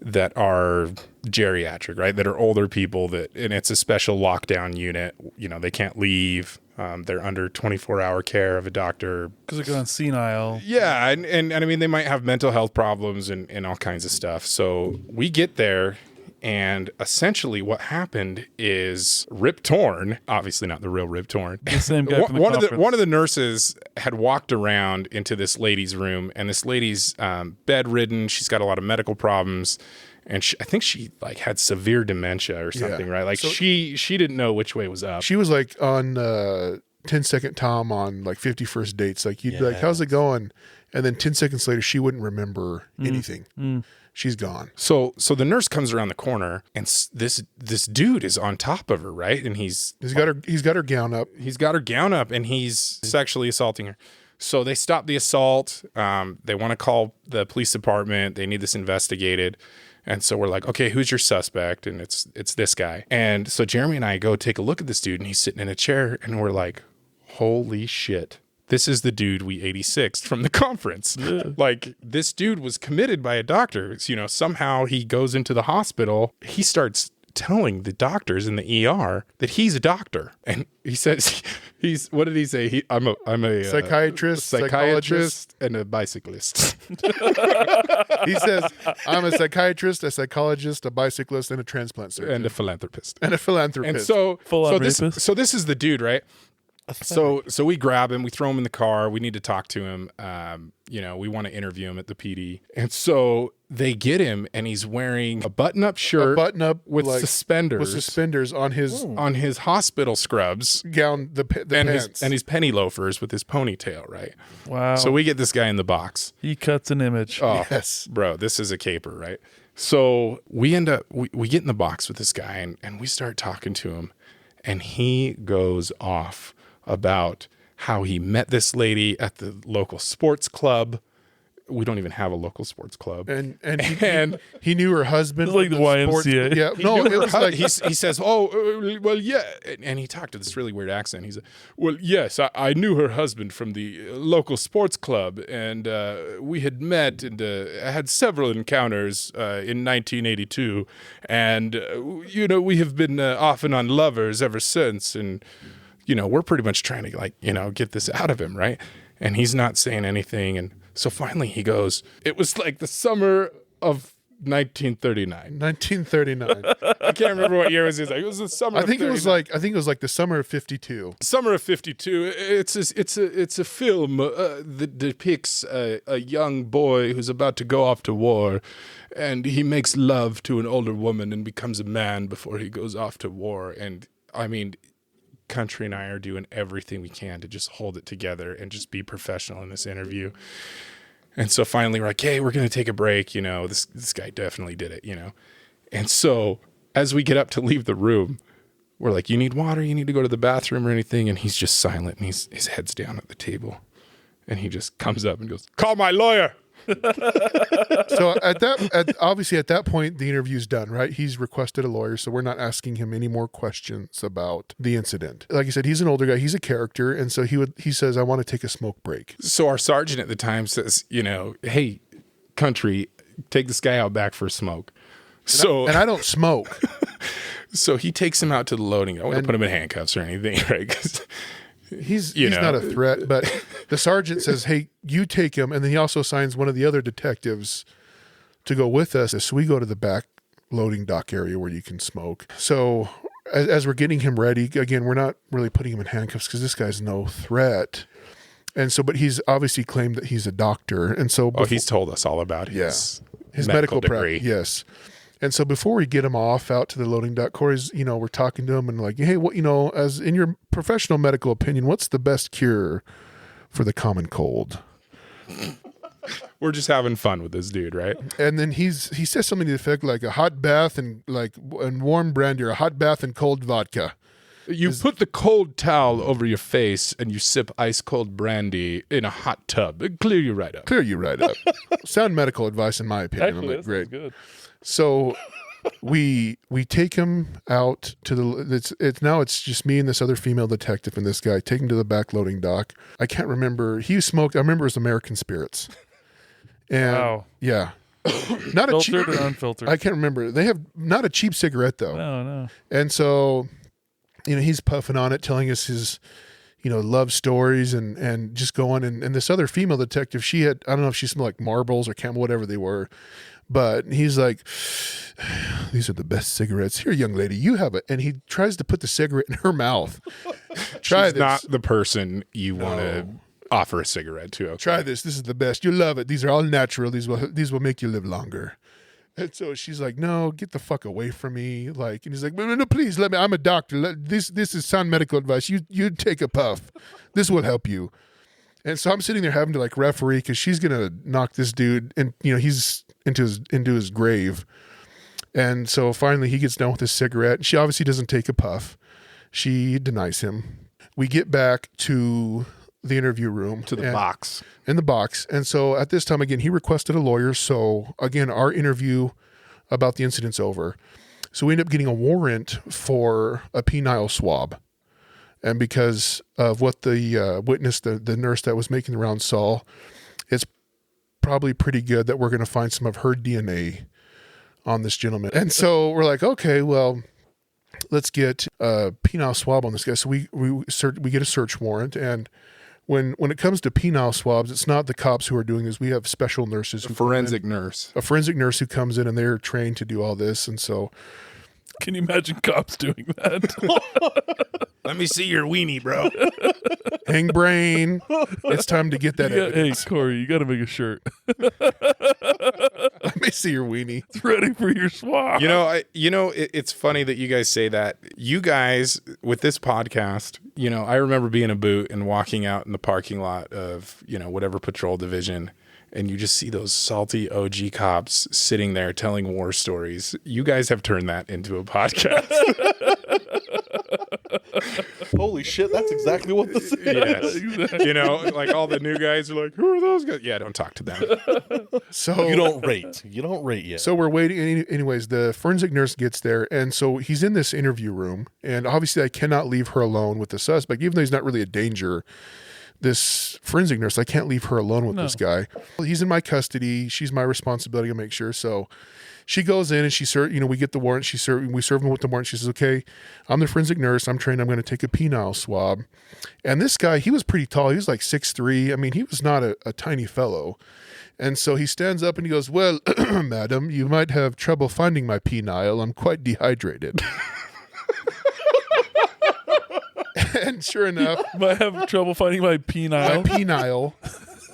that are geriatric, right? That are older people and it's a special lockdown unit. They can't leave. They're under 24-hour care of a doctor. Because they're gone senile. Yeah. And I mean, they might have mental health problems and all kinds of stuff. So we get there, and essentially what happened is Rip Torn, obviously not the real Rip Torn. The same guy from the one conference. of the nurses had walked around into this lady's room, and this lady's bedridden. She's got a lot of medical problems, and I think she like had severe dementia or something, right? Like, so she didn't know which way was up. She was like on 10-Second Tom on like 51st Dates. Like you'd be like, how's it going? And then 10 seconds later, she wouldn't remember anything. She's gone. So the nurse comes around the corner, and this dude is on top of her, right? And he's got her gown up. He's got her gown up, and he's sexually assaulting her. So they stop the assault. They want to call the police department. They need this investigated. And so we're like, okay, who's your suspect? And it's this guy. And so Jeremy and I go take a look at this dude, and he's sitting in a chair, and we're like, holy shit. this is the dude we 86'd from the conference. Like, this dude was committed by a doctor. It's, you know, somehow he goes into the hospital. He starts telling the doctors in the ER that he's a doctor. And he says, what did he say? I'm a Psychiatrist, psychiatrist and a bicyclist. He says, I'm a psychiatrist, a psychologist, a bicyclist, and a transplant surgeon. And a philanthropist. And so this is the dude, right? So we grab him, we throw him in the car. We need to talk to him. You know, we want to interview him at the PD. And so they get him, and he's wearing a button-up shirt, with like, suspenders on his hospital scrubs gown, the pants, and his penny loafers with his ponytail, right? Wow. So we get this guy in the box. He cuts an image. Oh, yes, bro, this is a caper, right? So we end up we get in the box with this guy, and we start talking to him, and he goes off about how he met this lady at the local sports club. We don't even have a local sports club. And he knew her husband. It's like the YMCA. Yeah, no, it was like he says, "Oh, well, yeah," and he talked to this really weird accent. He said, "Well, yes, I knew her husband from the local sports club, and we had met and had several encounters in 1982, and you know, we have been off and on lovers ever since, and." You know, we're pretty much trying to, like, you know, get this out of him, right? And he's not saying anything. And so finally he goes, "It was like the summer of 1939. 1939. I can't remember what year it was. It was the summer. I think it was like the summer of 52. Summer of 52. It's a film that depicts a young boy who's about to go off to war, and he makes love to an older woman and becomes a man before he goes off to war." And I mean, Country and I are doing everything we can to just hold it together and just be professional in this interview. And so finally we're like, "Hey, we're going to take a break. You know, this guy definitely did it, you know?" And so as we get up to leave the room, we're like, "You need water? You need to go to the bathroom or anything?" And he's just silent, and his head's down at the table. And he just comes up and goes, "Call my lawyer." So obviously at that point, the interview's done, right? He's requested a lawyer, so we're not asking him any more questions about the incident. Like I said, he's an older guy, he's a character, and so he says, "I want to take a smoke break." So our sergeant at the time says, you know, "Hey, Country, take this guy out back for a smoke." And I don't smoke. So he takes him out to the loading. I don't want to put him in handcuffs or anything, right? 'Cause he's not a threat, but the sergeant says, "Hey, you take him," and then he also assigns one of the other detectives to go with us. So we go to the back loading dock area where you can smoke. So as we're getting him ready, again, we're not really putting him in handcuffs because this guy's no threat. And so, but he's obviously claimed that he's a doctor, and so he's told us all about his medical degree. Yes. And so before we get him off out to the loading dock, Kory's, you know, we're talking to him and like, "Hey, what, you know, as in your professional medical opinion, what's the best cure for the common cold?" We're just having fun with this dude, right? And then he says something to the effect like a hot bath and warm brandy, or a hot bath and cold vodka. You put the cold towel over your face and you sip ice cold brandy in a hot tub. It'll clear you right up. Sound medical advice, in my opinion. Actually, I'm like, great. good. So we take him out to it's just me and this other female detective and this guy. Take him to the back loading dock. I can't remember. He smoked. I remember it was American Spirits. And Wow. Yeah. Not Filtered or unfiltered? I can't remember. They have not a cheap cigarette though. No. And so, you know, he's puffing on it, telling us his, you know, love stories and just going. And this other female detective, she had, I don't know if she smelled like marbles or Camel, whatever they were. But he's like, "These are the best cigarettes. Here, young lady, you have it." And he tries to put the cigarette in her mouth. Try She's this. not the person you want to offer a cigarette to. Okay. Try this. This is the best. You'll love it. These are all natural. These will make you live longer. And so she's like, "No, get the fuck away from me." Like, and he's like, No, please let me. I'm a doctor. This is sound medical advice. You take a puff. This will help you. And so I'm sitting there having to like referee because she's gonna knock this dude, and you know he's into his grave. And so finally he gets done with his cigarette. And she obviously doesn't take a puff. She denies him. We get back to the interview room, To the box. In the box. And so at this time again, he requested a lawyer. So again, our interview about the incident's over. So we end up getting a warrant for a penile swab. And because of what the witness, the nurse that was making the rounds saw, it's probably pretty good that we're going to find some of her DNA on this gentleman. And so we're like, okay, well, let's get a penile swab on this guy. So we get a search warrant. And when it comes to penile swabs, it's not the cops who are doing this. We have special nurses. A forensic nurse who comes in and they're trained to do all this. And so... Can you imagine cops doing that? Let me see your weenie, bro. Hang brain. It's time to get that evidence. Hey, Kory, you got to make a shirt. Let me see your weenie. It's ready for your swab. It's funny that you guys say that. You guys, with this podcast, I remember being a boot and walking out in the parking lot of, whatever patrol division, and you just see those salty OG cops sitting there telling war stories. You guys have turned that into a podcast. Holy shit, that's exactly what this is. Yes. Exactly. Like all the new guys are like, who are those guys? Yeah, don't talk to them. So You don't rate yet. So we're waiting. Anyways, the forensic nurse gets there. And so he's in this interview room. And obviously I cannot leave her alone with the suspect, even though he's not really a danger. This forensic nurse, I can't leave her alone with this guy. He's in my custody. She's my responsibility to make sure. So she goes in and we get the warrant. We serve him with the warrant. She says, okay, I'm the forensic nurse. I'm trained. I'm going to take a penile swab. And this guy, he was pretty tall. He was like 6'3". I mean, he was not a tiny fellow. And so he stands up and he goes, well, madam, you might have trouble finding my penile. I'm quite dehydrated. And sure enough, Might have trouble finding my penile.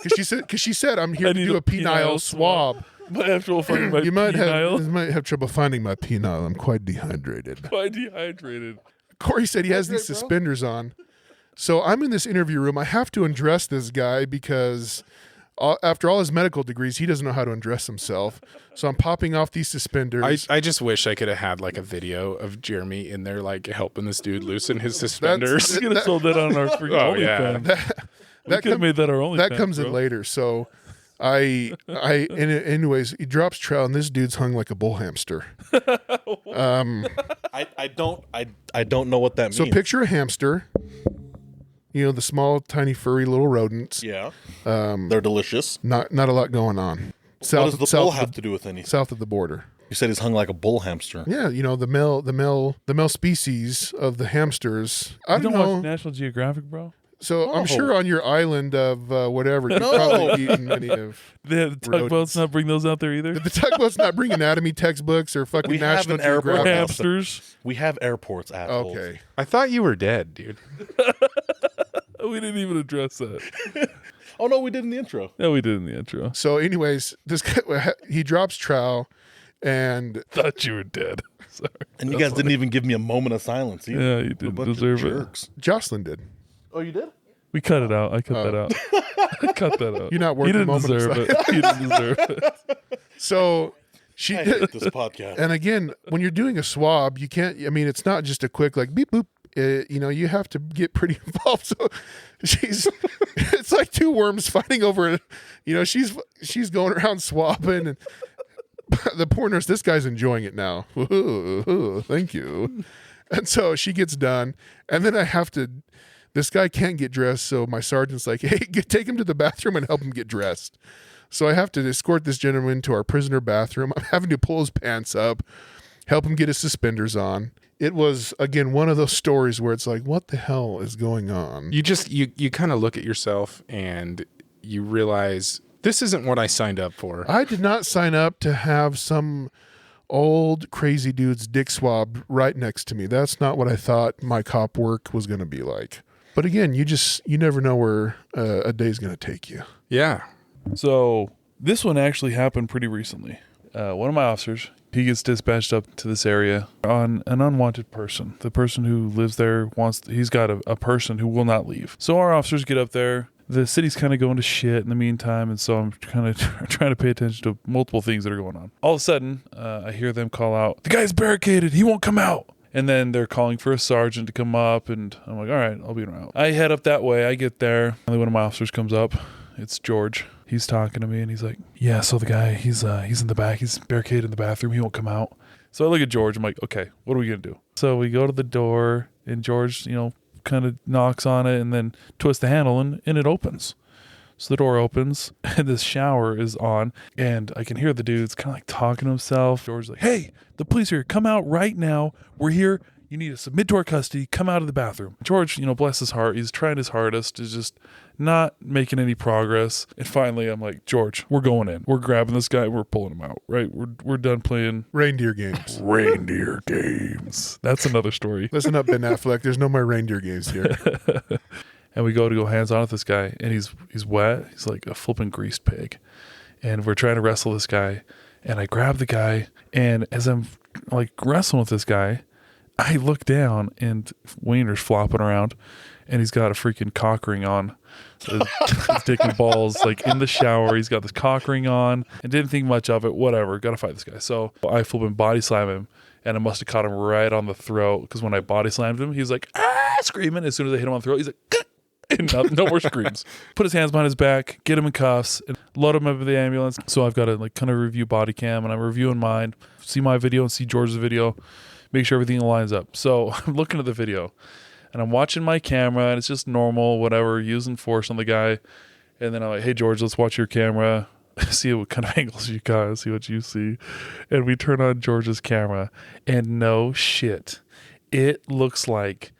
Because she said I'm here to do a penile swab. Might have trouble finding my You penile. might have trouble finding my penile. I'm quite dehydrated. Quite dehydrated. Kory said he has these suspenders on. So I'm in this interview room. I have to undress this guy because after all his medical degrees, he doesn't know how to undress himself. So I'm popping off these suspenders. I just wish I could have had like a video of Jeremy in there like helping this dude looson his suspenders. We could have sold that on our freaking OnlyFans. We could have made that our OnlyFans. That comes in later. So anyways, he drops trout and this dude's hung like a bull hamster. I don't know what that means. So picture a hamster. The small, tiny, furry little rodents. Yeah. They're delicious. Not a lot going on. What does the bull have to do with anything? South of the border. You said he's hung like a bull hamster. Yeah, the male species of the hamsters. I You don't don't know. watch National Geographic, bro? So I'm No. sure on your island of whatever, you've probably eaten many of. The tugboats not bring those out there either? The tugboats not bring anatomy textbooks or fucking We have National an airport. Or Geographic. hamsters? We have airports, assholes. Okay. I thought you were dead, dude. We didn't even address that. Oh, no, we did in the intro. No, we did in the intro. So anyways, this guy, he drops trow and Thought you were dead. Sorry. And you guys didn't even give me a moment of silence either. Yeah, you A didn't bunch of deserve it. jerks. Jocelyn did. Oh, you did? We cut it out. I cut that out. I cut that out. You're not worth He a didn't moment of deserve it. He didn't deserve it. So she I hate this podcast. and again, when you're doing a swab, you can't, it's not just a quick like beep boop. You have to get pretty involved. So it's like two worms fighting over it. She's going around swabbing and the poor nurse, this guy's enjoying it now. Ooh, thank you. And so she gets done. And then this guy can't get dressed. So my sergeant's like, hey, take him to the bathroom and help him get dressed. So I have to escort this gentleman to our prisoner bathroom. I'm having to pull his pants up, help him get his suspenders on. It was, again, one of those stories where it's like, what the hell is going on? You just you kind of look at yourself and you realize this isn't what I signed up for. I did not sign up to have some old crazy dude's dick swab right next to me. That's not what I thought my cop work was going to be like. But again, you never know where a day's going to take you. Yeah. So this one actually happened pretty recently. One of my officers, he gets dispatched up to this area on an unwanted person. The person who lives there he's got a person who will not leave. So our officers get up there. The city's kind of going to shit in the meantime, and so I'm kind of trying to pay attention to multiple things that are going on. All of a sudden, I hear them call out, "The guy's barricaded. He won't come out." And then they're calling for a sergeant to come up, and I'm like, all right, I'll be around. I head up that way. I get there. Only one of my officers comes up. It's George. He's talking to me, and he's like, yeah, so the guy, he's in the back. He's barricaded in the bathroom. He won't come out. So I look at George. I'm like, okay, what are we going to do? So we go to the door, and George, kind of knocks on it and then twists the handle and it opens. So the door opens and this shower is on and I can hear the dude's kind of like talking to himself. George's like, hey, the police are here. Come out right now. We're here. You need to submit to our custody. Come out of the bathroom. George, bless his heart. He's trying his hardest. Is just not making any progress. And finally, I'm like, George, we're going in. We're grabbing this guy. We're pulling him out, right? We're done playing Reindeer games. Reindeer games. That's another story. Listen up, Ben Affleck. There's no more reindeer games here. And we go hands on with this guy. And he's wet. He's like a flipping greased pig. And we're trying to wrestle this guy. And I grab the guy. And as I'm like wrestling with this guy, I look down and Wiener's flopping around and he's got a freaking cock ring on. His dick and balls like in the shower. He's got this cock ring on and didn't think much of it. Whatever. Got to fight this guy. So I flipping body slam him and I must have caught him right on the throat because when I body slammed him, he's like, screaming. As soon as I hit him on the throat, he's like, and no more screams. Put his hands behind his back, get him in cuffs, and load him up in the ambulance. So I've got to like kind of review body cam and I'm reviewing mine, see my video and see George's video. Make sure everything lines up. So I'm looking at the video and I'm watching my camera and it's just normal, whatever, using force on the guy. And then I'm like, hey, George, let's watch your camera. See what kind of angles you got, see what you see. And we turn on George's camera and no shit. It looks like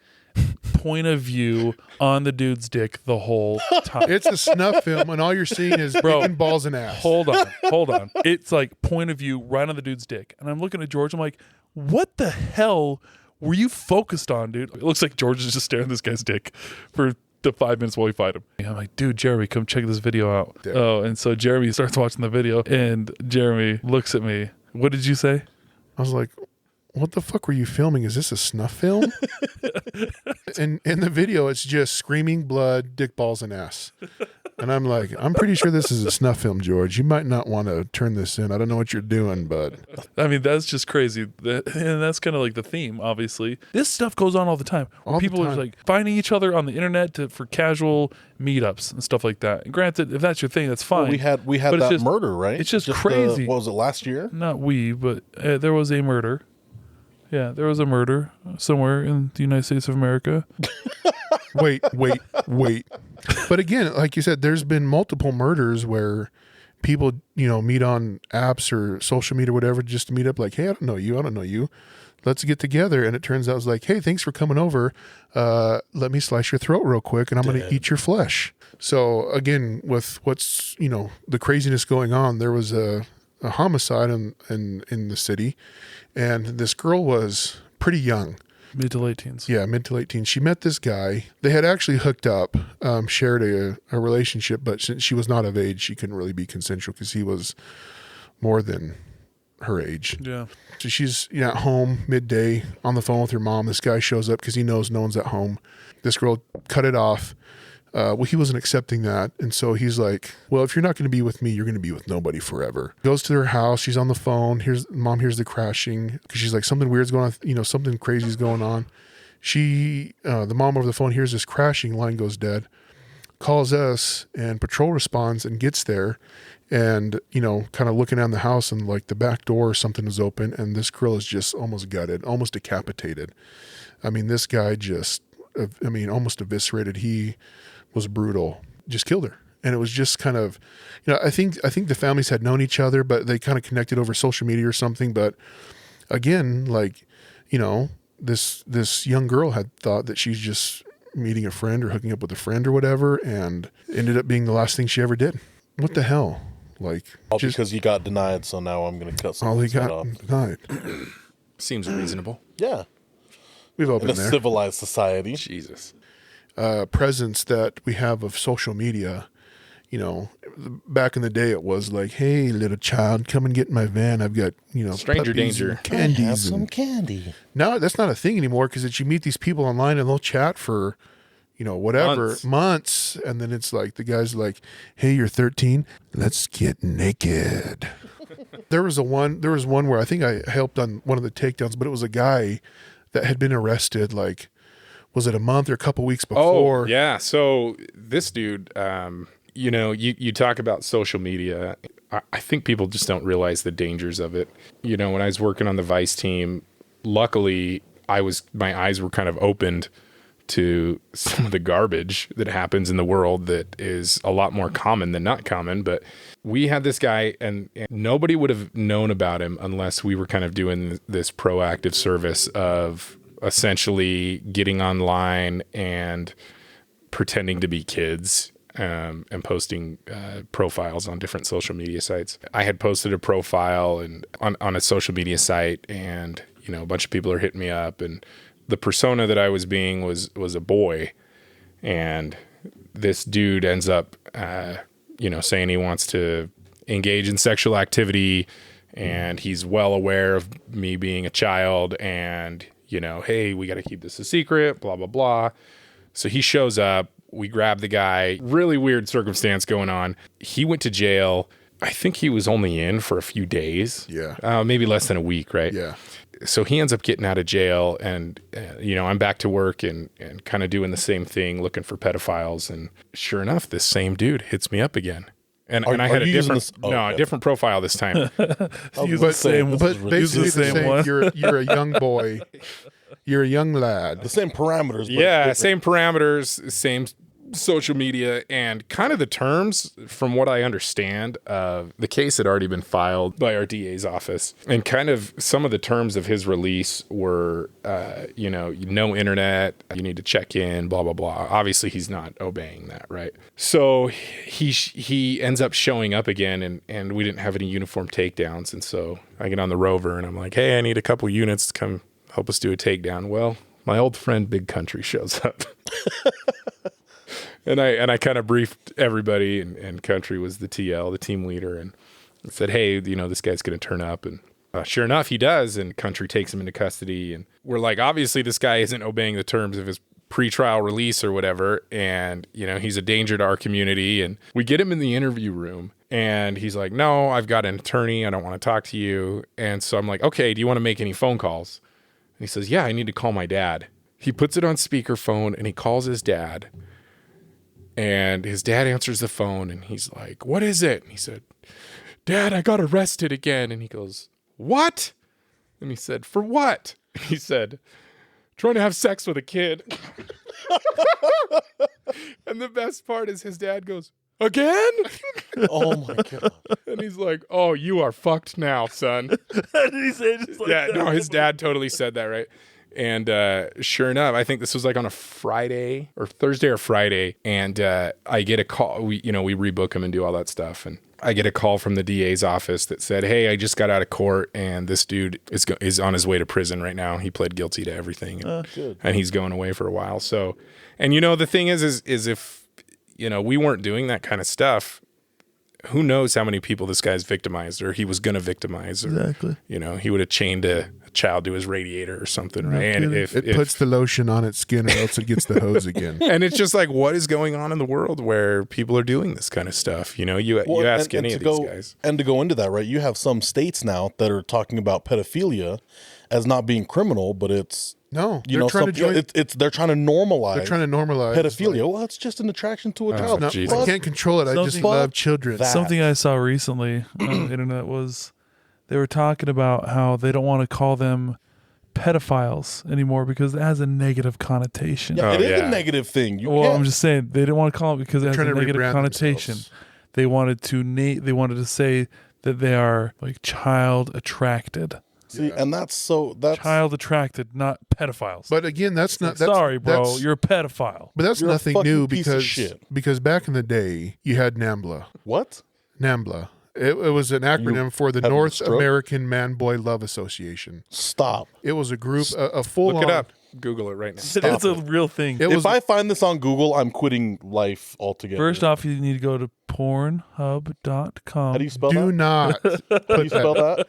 point of view on the dude's dick the whole time. It's a snuff film and all you're seeing is dick and balls and ass. Hold on. It's like point of view right on the dude's dick. And I'm looking at George. I'm like, what the hell were you focused on, dude? It looks like George is just staring at this guy's dick for the 5 minutes while we fight him. I'm like, dude, Jeremy, come check this video out. Yeah. Oh, and so Jeremy starts watching the video and Jeremy looks at me. What did you say? I was like, what the fuck were you filming? Is this a snuff film? And in the video, it's just screaming blood, dick, balls, and ass. And I'm like, I'm pretty sure this is a snuff film, George. You might not want to turn this in. I don't know what you're doing, but... I mean, that's just crazy. And that's kind of like the theme, obviously. This stuff goes on all the time. People are like finding each other on the internet for casual meetups and stuff like that. And granted, if that's your thing, that's fine. Well, we had that murder, right? It's just crazy. What was it, last year? Not but there was a murder. Yeah, there was a murder somewhere in the United States of America. Wait. But again, like you said, there's been multiple murders where people, meet on apps or social media or whatever just to meet up like, hey, I don't know you. Let's get together. And it turns out it's like, hey, thanks for coming over. Let me slice your throat real quick and I'm going to eat your flesh. So again, with what's, the craziness going on, there was a homicide in the city. And this girl was pretty young. Mid to late teens. Yeah, mid to late teens. She met this guy. They had actually hooked up, shared a relationship, but since she was not of age, she couldn't really be consensual because he was more than her age. Yeah. So she's at home midday on the phone with her mom. This guy shows up because he knows no one's at home. This girl cut it off. Well, he wasn't accepting that. And so he's like, well, if you're not going to be with me, you're going to be with nobody forever. Goes to their house. She's on the phone. Mom hears the crashing because she's like, something weird's going on. Something crazy's going on. The mom over the phone hears this crashing. Line goes dead. Calls us and patrol responds and gets there and, kind of looking down the house and like the back door or something is open. And this girl is just almost gutted, almost decapitated. I mean, this guy almost eviscerated. He was brutal, just killed her. And it was just kind of, I think the families had known each other, but they kind of connected over social media or something. But again, like, this young girl had thought that she's just meeting a friend or hooking up with a friend or whatever, and ended up being the last thing she ever did. What the hell? Like, because you got denied, so now I'm going to cut all he got off. denied. Seems reasonable. Yeah. We've all In been a there. civilized society. Jesus. Presence that we have of social media, back in the day it was like, hey, little child, come and get in my van. I've got, stranger danger, and candies. Have some candy. Now that's not a thing anymore because you meet these people online and they'll chat for, whatever, months. And then it's like, the guy's like, hey, you're 13. Let's get naked. There was one where I think I helped on one of the takedowns, but it was a guy that had been arrested like, was it a month or a couple weeks before? Oh, yeah. So this dude, you talk about social media. I think people just don't realize the dangers of it. When I was working on the Vice team, luckily my eyes were kind of opened to some of the garbage that happens in the world that is a lot more common than not common. But we had this guy, and nobody would have known about him unless we were kind of doing this proactive service of essentially getting online and pretending to be kids, and posting profiles on different social media sites. I had posted a profile and on a social media site, and a bunch of people are hitting me up, and the persona that I was being was a boy, and this dude ends up saying he wants to engage in sexual activity, and he's well aware of me being a child, and hey, we got to keep this a secret, blah blah blah. So he shows up. We grab the guy. Really weird circumstance going on. He went to jail. I think he was only in for a few days. Yeah. Maybe less than a week, right? Yeah. So he ends up getting out of jail, and I'm back to work and kind of doing the same thing, looking for pedophiles. And sure enough, this same dude hits me up again. And I had a different profile this time. Use the same, but basically the same one. You're a young boy. You're a young lad. The same parameters. But yeah, same parameters, same social media, and kind of the terms, from what I understand, the case had already been filed by our DA's office, and kind of some of the terms of his release were, no internet, you need to check in, blah, blah, blah. Obviously, he's not obeying that, right? So he ends up showing up again, and we didn't have any uniform takedowns, and so I get on the Rover, and I'm like, hey, I need a couple units to come help us do a takedown. Well, my old friend Big Country shows up. And I kind of briefed everybody, and Country was the TL, the team leader, and said, hey, this guy's going to turn up. And sure enough, he does, and Country takes him into custody. And we're like, obviously, this guy isn't obeying the terms of his pretrial release or whatever, and, he's a danger to our community. And we get him in the interview room, and he's like, no, I've got an attorney. I don't want to talk to you. And so I'm like, okay, do you want to make any phone calls? And he says, yeah, I need to call my dad. He puts it on speakerphone, and he calls his dad. And his dad answers the phone, and he's like, what is it? And he said, Dad, I got arrested again. And he goes, what? And he said, for what? He said, trying to have sex with a kid. And the best part is his dad goes, again? Oh my God. And he's like, oh, you are fucked now, son. Did he say just like Yeah, that? no, his dad totally said that, right? And sure enough, I think this was like on a Friday or Thursday or Friday. And I get a call. We rebook him and do all that stuff. And I get a call from the DA's office that said, hey, I just got out of court, and this dude is on his way to prison right now. He pled guilty to everything. And he's going away for a while. So, and the thing is if, we weren't doing that kind of stuff, who knows how many people this guy's victimized, or he was going to victimize, or, Exactly. he would have chained a child to his radiator or something, right? And if It puts the lotion on its skin, or else it gets the hose again. and it's just like, what is going on in the world where people are doing this kind of stuff? You ask any of these guys. And to go into that, right, you have some states now that are talking about pedophilia as not being criminal, but it's No, they're trying to join. they're trying to normalize. They're trying to normalize pedophilia. Well, it's just an attraction to a child. No, Jesus. I can't control it. I just Something- love children. That- Something I saw recently on the internet was they were talking about how they don't want to call them pedophiles anymore because it has a negative connotation. Yeah, Oh, it is yeah. a negative thing. You Well, can't- I'm just saying they didn't want to call it because it has a trying to negative rebrand connotation. themselves. They wanted to say that they are like child attracted. see, and that's Child attracted, not pedophiles. But again, that's not. That's, Sorry, bro, that's- you're a pedophile. But that's You're a nothing fucking new piece of because shit. back in the day you had NAMBLA. what? NAMBLA. It was an acronym for the having a North stroke? American Man Boy Love Association. Stop. It was a group, a full Look it up. Google it right now. It's a real thing. It was If I find this on Google, I'm quitting life altogether. First off, you need to go to pornhub.com. how do you spell do that? not. How do you spell that?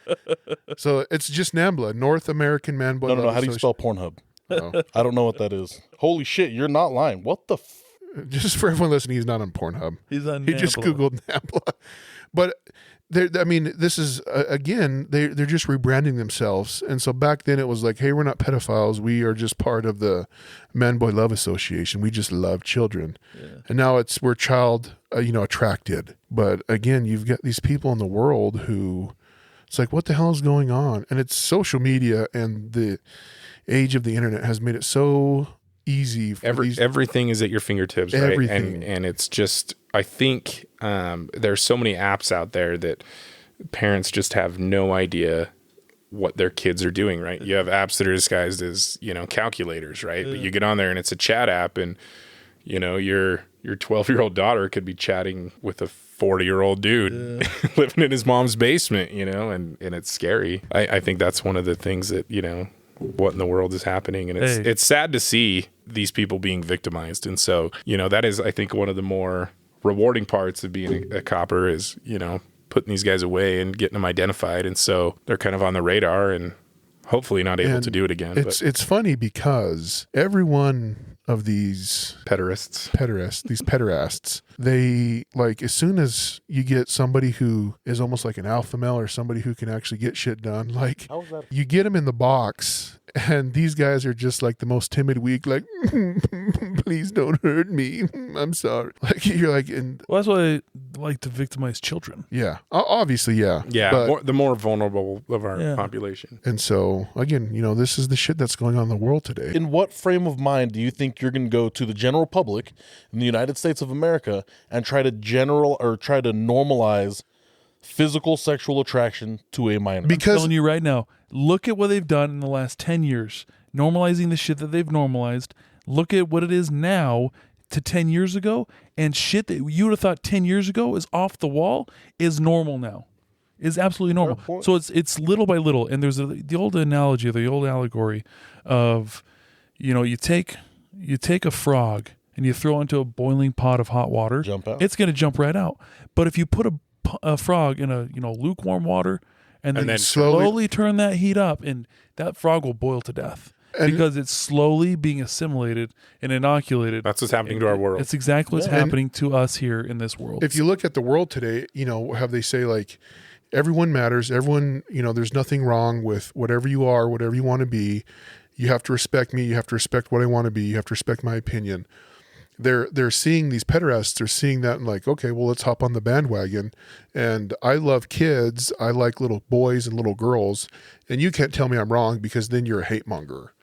So it's just NAMBLA, North American Man Boy No. Love How do you spell Pornhub? Oh. I don't know what that is. Holy shit, you're not lying. What the? Just for everyone listening, he's not on Pornhub. He's on He just NAMBLA. Googled NAMBLA. But this is again, they're just rebranding themselves. And so back then it was like, hey, we're not pedophiles. We are just part of the Man Boy Love Association. We just love children. Yeah. And now we're child, attracted. But again, you've got these people in the world who it's like, what the hell is going on? And it's social media and the age of the internet has made it so easy for everything is at your fingertips, right? Everything. And it's just, I think there's so many apps out there that parents just have no idea what their kids are doing, right? You have apps that are disguised as, calculators, right? But you get on there and it's a chat app, and your 12-year-old daughter could be chatting with a 40-year-old dude living in his mom's basement, and it's scary. I think that's one of the things that, what in the world is happening. And it's sad to see these people being victimized. And so, that is, I think, one of the more rewarding parts of being a copper is, putting these guys away and getting them identified. And so they're kind of on the radar and hopefully not able to do it again. It's funny because every one of these pederasts, they, like, as soon as you get somebody who is almost like an alpha male or somebody who can actually get shit done, like, you get them in the box, and these guys are just like the most timid, weak, like, please don't hurt me, I'm sorry. Like, you're like, well, that's why I like to victimize children. Yeah, obviously, yeah. The more vulnerable of our population. And so, again, this is the shit that's going on in the world today. In what frame of mind do you think you're going to go to the general public in the United States of America and try to normalize physical sexual attraction to a minor? I'm telling you right now, look at what they've done in the last 10 years, normalizing the shit that they've normalized. Look at what it is now to 10 years ago, and shit that you would have thought 10 years ago is off the wall is normal now. Is absolutely normal. So it's little by little. And there's the old analogy, the old allegory of, you take a frog and you throw it into a boiling pot of hot water, jump out. It's going to jump right out. But if you put a frog in a lukewarm water and then slowly turn that heat up, and that frog will boil to death. Because it's slowly being assimilated and inoculated. That's what's happening to our world. It's exactly what's happening to us here in this world. If you look at the world today, how they say, like, everyone matters. Everyone, there's nothing wrong with whatever you are, whatever you want to be. You have to respect me. You have to respect what I want to be. You have to respect my opinion. They're seeing these pederasts. They're seeing that and like, okay, well, let's hop on the bandwagon. And I love kids. I like little boys and little girls. And you can't tell me I'm wrong, because then you're a hate monger.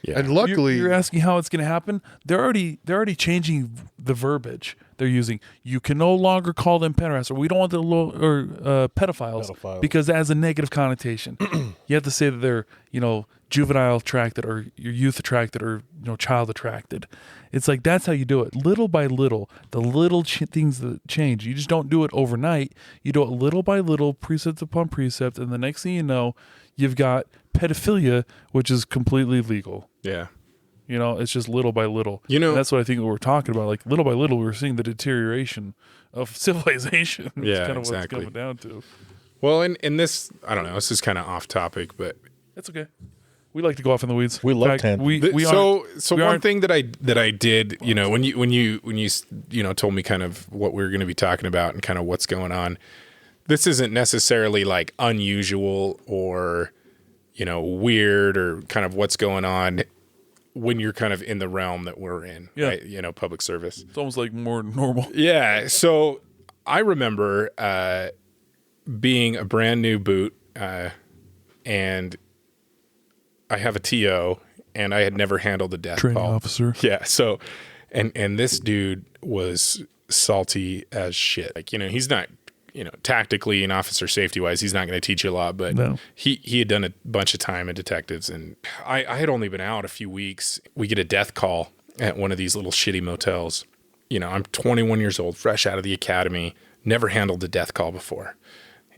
Yeah. And luckily, you're asking how it's going to happen. They're already changing the verbiage they're using. You can no longer call them pederasts, or we don't want pedophiles, because that has a negative connotation. You have to say that they're juvenile attracted, or your youth attracted, or child attracted. It's like, that's how you do it, little by little. The little things that change. You just don't do it overnight. You do it little by little, precept upon precept, and the next thing you know, you've got pedophilia, which is completely legal. Yeah. It's just little by little. And that's what I think we're talking about. Like, little by little, we're seeing the deterioration of civilization. Yeah, kind of exactly. what it's coming down to. Well, in this, I don't know, this is kind of off topic, but it's okay. We like to go off in the weeds. We love tangents. One thing that I did, when you told me kind of what we were going to be talking about and kind of what's going on, this isn't necessarily like unusual or, weird, or kind of what's going on when you're kind of in the realm that we're in, right? Public service. It's almost like more normal. Yeah. So I remember being a brand new boot, and I have a TO, and I had never handled a death training call. Officer. Yeah. So, and this dude was salty as shit. Like, he's not, tactically and officer safety wise, he's not going to teach you a lot, but he had done a bunch of time in detectives, and I had only been out a few weeks. We get a death call at one of these little shitty motels. I'm 21 years old, fresh out of the academy, never handled a death call before.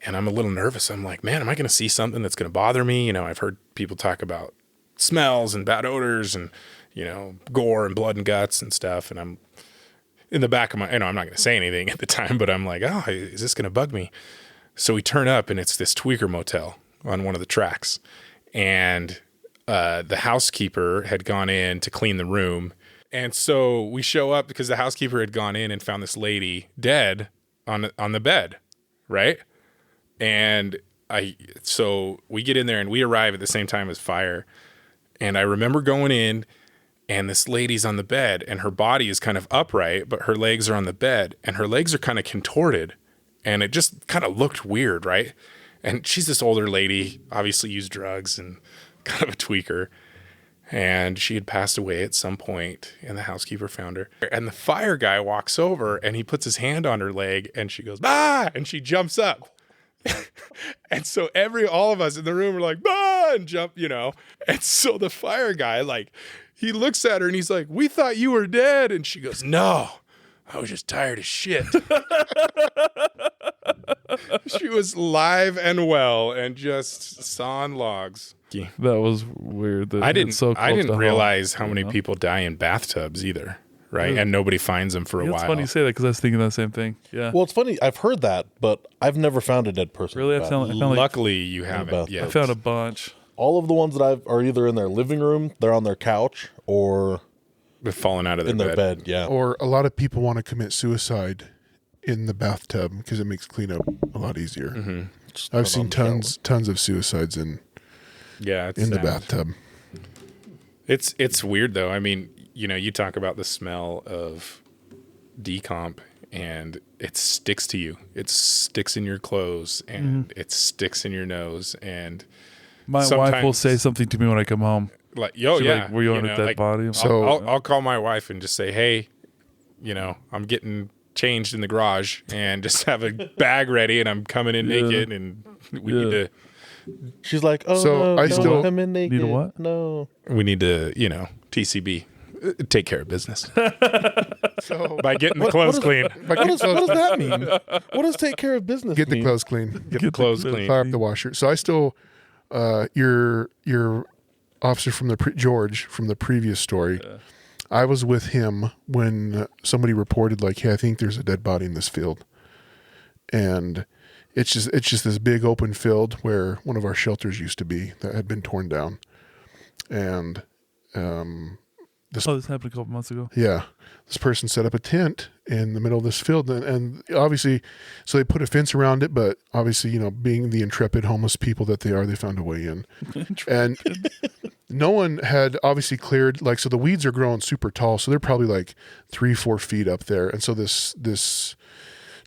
And I'm a little nervous. I'm like, man, am I going to see something that's going to bother me? I've heard people talk about smells and bad odors and, gore and blood and guts and stuff. And I'm in the back of my, I'm not going to say anything at the time, but I'm like, oh, is this going to bug me? So we turn up, and it's this tweaker motel on one of the tracks. And the housekeeper had gone in to clean the room. And so we show up because the housekeeper had gone in and found this lady dead on the bed, right? And so we get in there, and we arrive at the same time as fire. And I remember going in, and this lady's on the bed, and her body is kind of upright, but her legs are on the bed, and her legs are kind of contorted. And it just kind of looked weird, right? And she's this older lady, obviously used drugs and kind of a tweaker. And she had passed away at some point, and the housekeeper found her. And the fire guy walks over, and he puts his hand on her leg, and she goes, "Ah!" And she jumps up. And so all of us in the room are like, "Ah!" and jump, And so the fire guy, like, he looks at her and he's like, "We thought you were dead." And she goes, "No, I was just tired as shit." She was live and well and just sawing logs. That was weird. I didn't realize how many people die in bathtubs either, right? Yeah. And nobody finds them for a while. It's funny you say that because I was thinking that same thing. Yeah. Well, it's funny. I've heard that, but I've never found a dead person. Really? in I a found bathtub. like Luckily, you haven't yet. I found a bunch. All of the ones that are either in their living room, they're on their couch, or They've fallen out of in their bed. Yeah. Or a lot of people want to commit suicide in the bathtub because it makes cleanup a lot easier. Mm-hmm. I've seen tons of suicides in it's the sad. bathtub. It's weird though. I mean, you talk about the smell of decomp, and it sticks to you. It sticks in your clothes, and it sticks in your nose. And My wife will say something to me when I come home. like, She's like, "Were you on a dead body?" So I'll call my wife and just say, "Hey, I'm getting changed in the garage, and just have a bag ready, and I'm coming in naked, and we need to." She's like, "Oh, So no, I don't still- come in naked. Need a what? No." We need to, TCB, take care of business So by getting the clothes clean. What does that mean? What does take care of business get the mean? clothes clean. Get the clothes clean. Fire up the washer. So I still, your officer from George from the previous story, I was with him when somebody reported like, "Hey, I think there's a dead body in this field," and it's just this big open field where one of our shelters used to be that had been torn down, and this happened a couple months ago. yeah, this person set up a tent in the middle of this field, and obviously, so they put a fence around it, but obviously, being the intrepid homeless people that they are, they found a way in. And no one had obviously cleared, like, so the weeds are growing super tall, so they're probably like 3-4 feet up there. And so this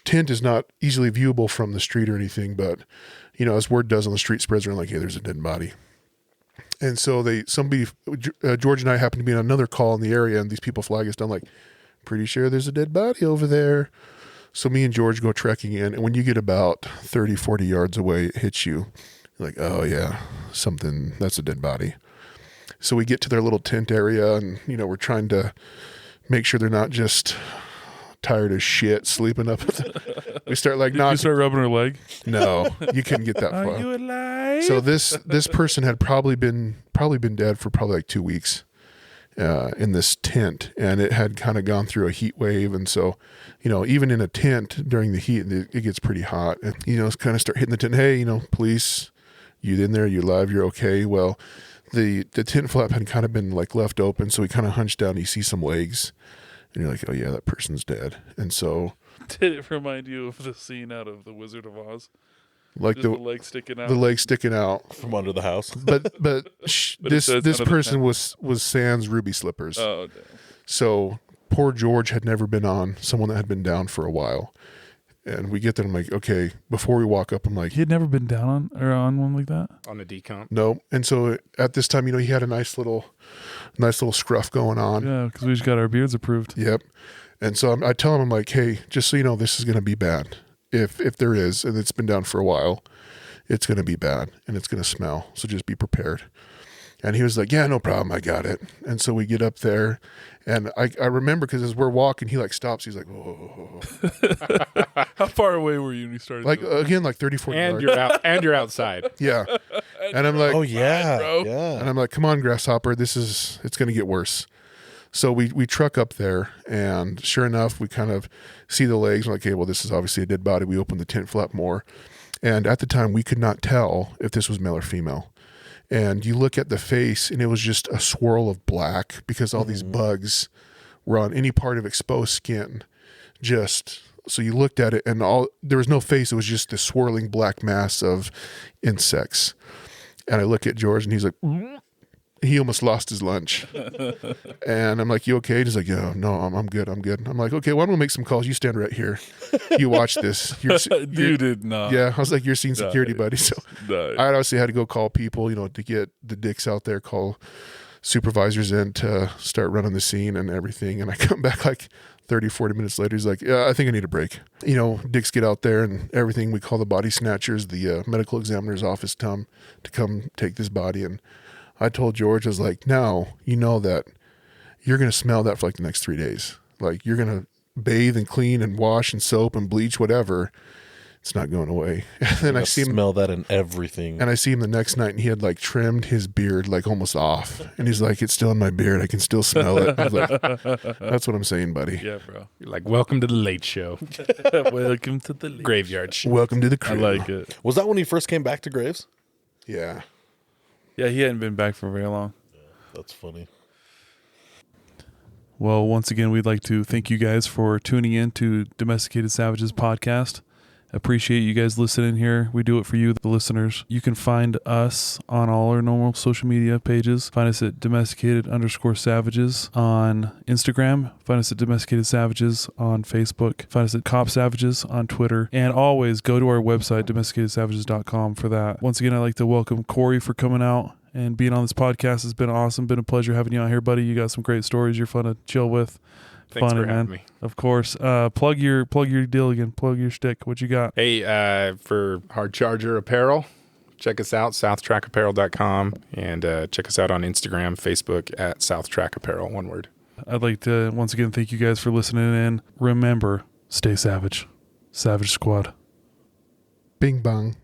tent is not easily viewable from the street or anything, but, as word does on the street spreads around, like, "Hey, there's a dead body." And so George and I happened to be on another call in the area, and these people flag us down like, "Pretty sure there's a dead body over there." So me and George go trekking in, and when you get about 30, 40 yards away, it hits you. You're like, "Oh yeah, that's a dead body." So we get to their little tent area, and, we're trying to make sure they're not just tired as shit sleeping up. We start like, You start rubbing her leg. no, you couldn't get that Are far. you alive? So this person had probably been dead for probably like 2 weeks in this tent, and it had kind of gone through a heat wave, and so even in a tent during the heat, it gets pretty hot, and it's kind of start hitting the tent. "Hey, police, you in there? You alive? You're okay?" Well, the tent flap had kind of been like left open, so we kind of hunched down. And you see some legs, and you're like, "Oh yeah, that person's dead." And so, Did it remind you of the scene out of The Wizard of Oz? like Just the leg sticking out. the leg sticking out. From under the house. But But this it's under the person tent. was sans ruby slippers. Oh, damn. So poor George had never been on someone that had been down for a while. And we get there, I'm like, okay, before we walk up, I'm like, He had never been down on one like that? On a decomp. no. And so at this time, he had a nice little scruff going on. Yeah, because we just got our beards approved. Yep. And so I tell him, I'm like, "Hey, just so you know, this is going to be bad. If there is, and it's been down for a while, it's going to be bad and it's going to smell. So just be prepared." And he was like, "Yeah, no problem. I got it." And so we get up there, and I remember because as we're walking, he like stops. He's like, "Whoa." How far away were you when you started? Like, doing it? again, like 30, 40 And yards. you're outside. Yeah. And I'm like, Oh yeah, bro. yeah. And I'm like, "Come on, Grasshopper, it's going to get worse." So we truck up there, and sure enough, we kind of see the legs. We're like, "Okay, well, this is obviously a dead body." We open the tent flap more, and at the time, we could not tell if this was male or female. And you look at the face, and it was just a swirl of black because all these bugs were on any part of exposed skin. So you looked at it, and there was no face. It was just this swirling black mass of insects. And I look at George, and he's like, he almost lost his lunch. And I'm like, "You okay?" And he's like, "Yeah, no, I'm good. I'm good." I'm like, "Okay, well, I'm gonna make some calls. You stand right here. You watch this." You did not. Yeah, I was like, "You're seeing security, buddy." So Nice. I obviously had to go call people, to get the dicks out there, call supervisors in to start running the scene and everything. And I come back like 30, 40 minutes later. He's like, yeah, I think I need a break. You know, dicks get out there and everything. We call the body snatchers, the medical examiner's office, to come take this body. And I told George, I was like, now you know that you're going to smell that for like the next 3 days. Like, you're going to bathe and clean and wash and soap and bleach, whatever. It's not going away. And then I see him smell that in everything. and I see him the next night, and he had like trimmed his beard like almost off. And he's like, it's still in my beard. I can still smell it. I was like, that's what I'm saying, buddy. Yeah, bro. You're like, welcome to the late show. Welcome to the Graveyard show. Welcome to the I crew. like it. Was that when he first came back to Graves? Yeah. Yeah, he hadn't been back for very long. That's funny. Well, once again, we'd like to thank you guys for tuning in to Domesticated Savages podcast. Appreciate you guys listening here. We do it for you, the listeners. You can find us on all our normal social media pages. Find us at domesticated_savages on Instagram. Find us at Domesticated Savages on Facebook. Find us at Cop Savages on Twitter. And always go to our website, domesticatedsavages.com, for that. Once again, I'd like to welcome Kory for coming out and being on this podcast. Has been awesome. Been a pleasure having you out here, buddy. You got some great stories. You're fun to chill with. Thanks Funny, for having me. Of course. Plug your deal again. Plug your shtick. What you got? Hey, for Hard Charger Apparel, check us out, southtrackapparel.com, and check us out on Instagram, Facebook at South Track Apparel, one word. I'd like to once again thank you guys for listening in. Remember, stay savage. Savage Squad. Bing bong.